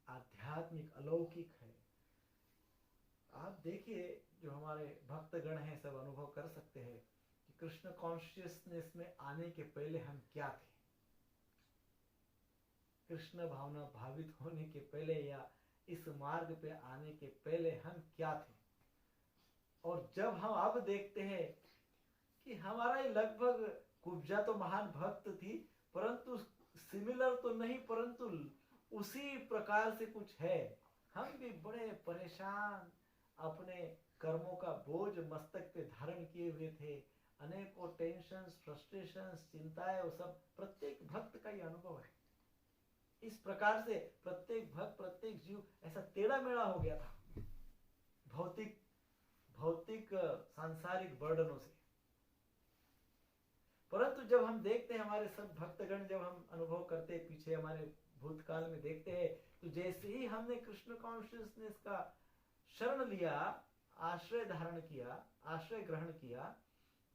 आध्यात्मिक अलौकिक है। आप देखिए, जो हमारे भक्तगण हैं सब अनुभव कर सकते हैं कि कृष्ण कॉन्शियसनेस में आने के पहले हम क्या थे, कृष्ण भावना भावित होने के पहले या इस मार्ग पे आने के पहले हम क्या थे। और जब हम अब देखते हैं कि हमारा ही लगभग, कुब्जा तो महान भक्त थी परंतु सिमिलर तो नहीं, परंतु उसी प्रकार से कुछ है। हम भी बड़े परेशान, अपने कर्मों का बोझ मस्तक पे धारण किए हुए थे, अनेकों टेंशन्स, फ्रस्ट्रेशंस, चिंताएं, वो सब प्रत्येक भक्त का ही अनुभव है। इस प्रकार से प्रत्येक भक्त, प्रत्येक जीव ऐसा टेढ़ा मेढ़ा हो गया था भौतिक सांसारिक बर्डनों से। परंतु जब हम देखते हैं, हमारे सब भक्तगण जब हम अनुभव करते हैं, पीछे हमारे भूतकाल में देखते हैं, तो जैसे ही हमने कृष्ण कॉन्शियसनेस का शरण लिया, आश्रय धारण किया, आश्रय ग्रहण किया,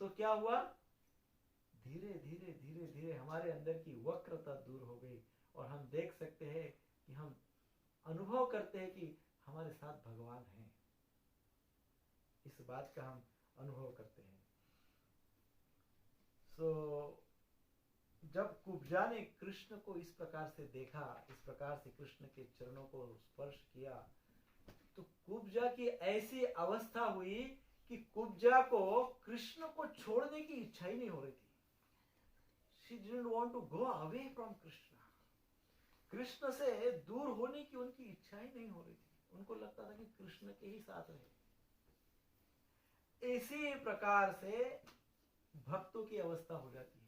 तो क्या हुआ, धीरे धीरे धीरे धीरे हमारे अंदर की वक्रता दूर हो गई और हम देख सकते हैं कि हम अनुभव करते हैं कि हमारे साथ भगवान हैं। इस बात का हम अनुभव करते हैं। जब कुब्जा ने कृष्ण को इस प्रकार से देखा, इस प्रकार से कृष्ण के चरणों को स्पर्श किया, तो कुब्जा की ऐसी अवस्था हुई कि कुब्जा को कृष्ण को छोड़ने की इच्छा ही नहीं हो रही थी। She didn't want to go away from Krishna. Krishna से दूर होने की उनकी इच्छा ही नहीं हो रही थी। उनको लगता था कि कृष्ण के ही साथ रहे। इसी प्रकार से भक्तों की अवस्था हो जाती है।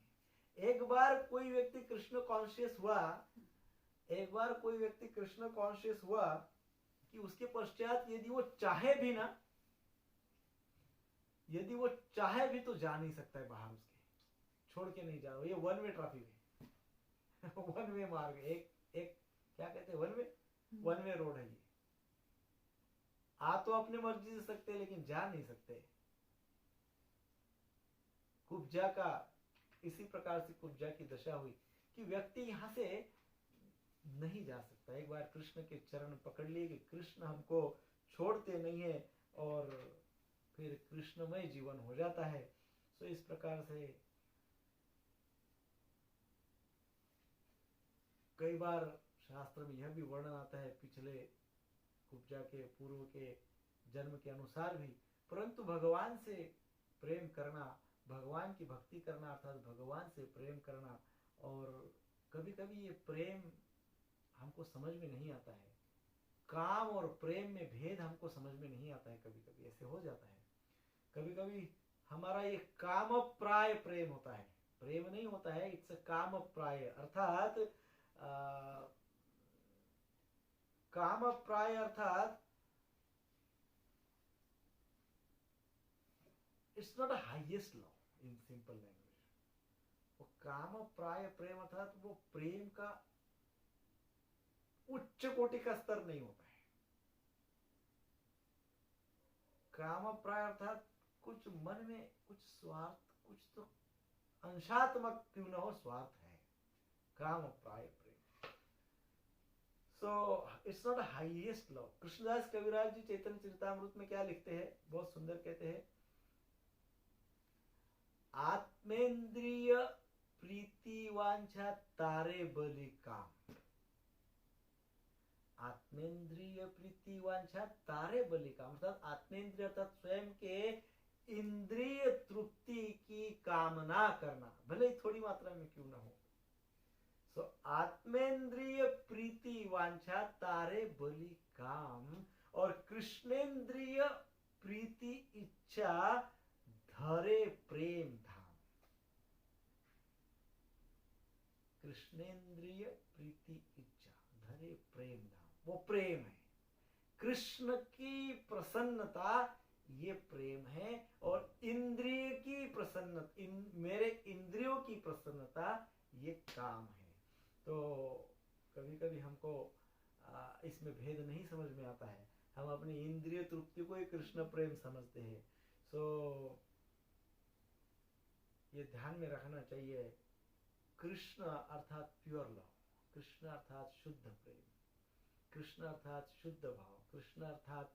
एक बार कोई व्यक्ति कृष्ण कॉन्शियस हुआ, कि उसके पश्चात यदि वो चाहे भी तो जा नहीं सकता है बाहर, उसके छोड़ के नहीं जा रहा। ये वन वे ट्रैफिक है वन वे मार्ग, एक क्या कहते हैं, वन वे रोड है। ये आ तो अपने मर्जी से सकते हैं लेकिन जा नहीं सकते। कुब्जा का इसी प्रकार से कुब्जा की दशा हुई कि व्यक्ति यहां से नहीं जा सकता। एक बार कृष्ण के चरण पकड़ लिए कि कृष्ण हमको छोड़ते नहीं है, और फिर कृष्णमय जीवन हो जाता है। तो इस प्रकार से कई बार शास्त्र में यह भी वर्णन आता है, पिछले कुब्जा के पूर्व के जन्म के अनुसार भी, परंतु भगवान से प्रेम करना, भगवान की भक्ति करना, अर्थात भगवान से प्रेम करना, और कभी कभी ये प्रेम हमको समझ में नहीं आता है। काम और प्रेम में भेद हमको समझ में नहीं आता है। कभी कभी ऐसे हो जाता है। कभी कभी हमारा ये काम प्राय प्रेम होता है, प्रेम नहीं होता है, इट्स काम प्राय, अर्थात काम प्राय अर्थात it's not a highest love in simple language. वो काम प्राय प्रेम अर्थात वो प्रेम का उच्च कोटि का स्तर नहीं होता है। काम प्राय अर्थात कुछ मन में कुछ स्वार्थ, कुछ तो अंशात्मक क्यों न हो, स्वार्थ है, काम प्राय प्रेम। So it's not highest love. Krishnadas Kaviraj ji Chaitanya Charitamrita में क्या लिखते हैं, बहुत सुंदर कहते हैं, आत्मेंद्रिय प्रीति वांछा तारे बलि काम। आत्मेंद्रिय प्रीति वांछा तारे बलि काम, अर्थात आत्मेंद्रिय अर्थात स्वयं के इंद्रिय तृप्ति की कामना करना, भले ही थोड़ी मात्रा में क्यों ना हो। सो आत्मेंद्रिय प्रीति वांछा तारे बलि काम, और कृष्णेंद्रिय प्रीति इच्छा धरे प्रेम धाम। कृष्णेंद्रिय प्रीति इच्छा धरे प्रेम धाम, वो प्रेम है। कृष्ण की प्रसन्नता ये प्रेम है, और इंद्रिय की प्रसन्नता, मेरे इंद्रियों की प्रसन्नता ये काम है। तो कभी कभी हमको इसमें भेद नहीं समझ में आता है, हम अपनी इंद्रिय तृप्ति को ही कृष्ण प्रेम समझते हैं। सो ये ध्यान में रखना चाहिए, कृष्ण अर्थात प्योर लव, कृष्ण अर्थात शुद्ध प्रेम, कृष्ण अर्थात शुद्ध भाव, कृष्ण अर्थात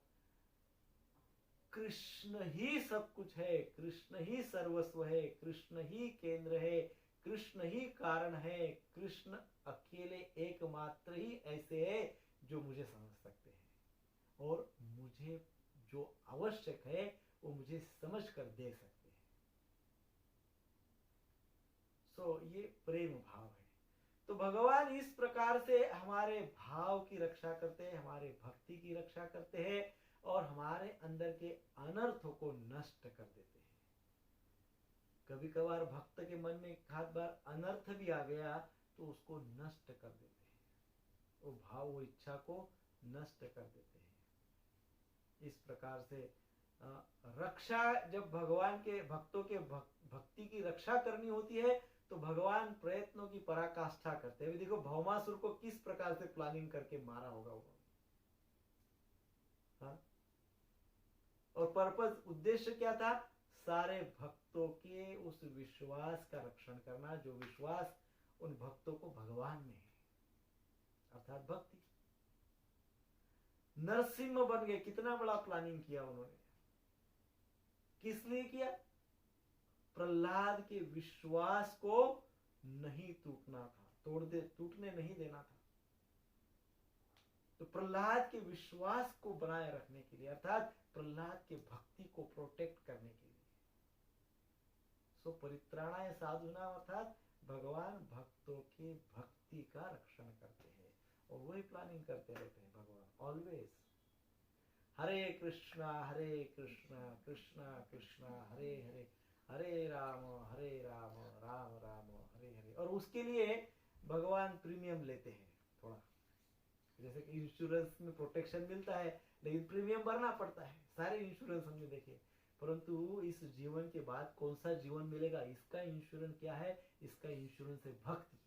कृष्ण ही सब कुछ है, कृष्ण ही सर्वस्व है, कृष्ण ही केंद्र है, कृष्ण ही कारण है, कृष्ण अकेले एकमात्र ही ऐसे है जो मुझे समझ सकते हैं, और मुझे जो आवश्यक है वो मुझे समझ कर दे सकते हैं। सो ये प्रेम भाव है। तो भगवान इस प्रकार से हमारे भाव की रक्षा करते हैं, हमारे भक्ति की रक्षा करते हैं, और हमारे अंदर के अनर्थों को नष्ट कर देते हैं। कभी कभार भक्त के मन में एक आध बार अनर्थ भी आ गया तो उसको नष्ट कर देते हैं, वो भाव, वो इच्छा को नष्ट कर देते हैं। इस प्रकार से रक्षा, जब भगवान के भक्तों के भक्ति की रक्षा करनी होती है तो भगवान प्रयत्नों की पराकाष्ठा करते हैं। देखो भौमासुर को किस प्रकार से प्लानिंग करके मारा होगा वो, हाँ? और पर्पस, उद्देश्य क्या था? सारे भक्तों के उस विश्वास का रक्षण करना, जो विश्वास उन भक्तों को भगवान में है, अर्थात भक्ति। नरसिंह बन गए, कितना बड़ा प्लानिंग किया उन्होंने, किस लिए किया? प्रहलाद के विश्वास को नहीं टूटना था, टूटने नहीं देना था। तो प्रहलाद के विश्वास को बनाए रखने के लिए, अर्थात प्रहलाद के भक्ति को प्रोटेक्ट करने के लिए। सो परित्राणाय साधूनाम, अर्थात भगवान भक्तों के भक्ति का रक्षण करते हैं, और वही प्लानिंग करते रहते हैं भगवान ऑलवेज। हरे कृष्णा कृष्णा कृष्णा हरे हरे, हरे राम राम राम हरे हरे। और उसके लिए भगवान प्रीमियम लेते हैं थोड़ा, जैसे कि इंश्योरेंस में प्रोटेक्शन मिलता है लेकिन प्रीमियम भरना पड़ता है, सारे इंश्योरेंस हमने देखे, परंतु इस जीवन के बाद कौन सा जीवन मिलेगा, इसका इंश्योरेंस क्या है? इसका इंश्योरेंस है भक्ति।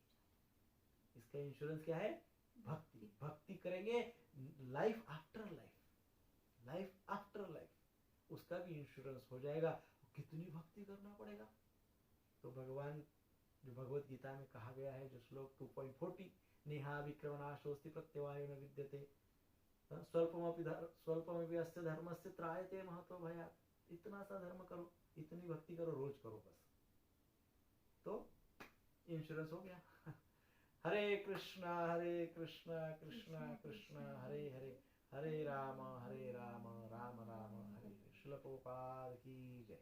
इसका इंश्योरेंस क्या है? भक्ति। भक्ति करेंगे, life after life, life after life, उसका भी इंश्योरेंस हो जाएगा। कितनी भक्ति करना पड़ेगा? तो भगवान, जो भगवत गीता में कहा गया है, जो श्लोक 2.40, नेहा विक्रमणाशोस्ति प्रत्यवायो न विद्यते स्वल्पमपि अस्य धर्मस्य त्रायते महतो भयात्। इतना सा धर्म करो, इतनी भक्ति करो, रोज करो बस, तो इंश्योरेंस हो गया। हरे कृष्णा कृष्णा कृष्णा हरे हरे, हरे राम राम राम हरे हरे। श्रील प्रभुपाद की जय।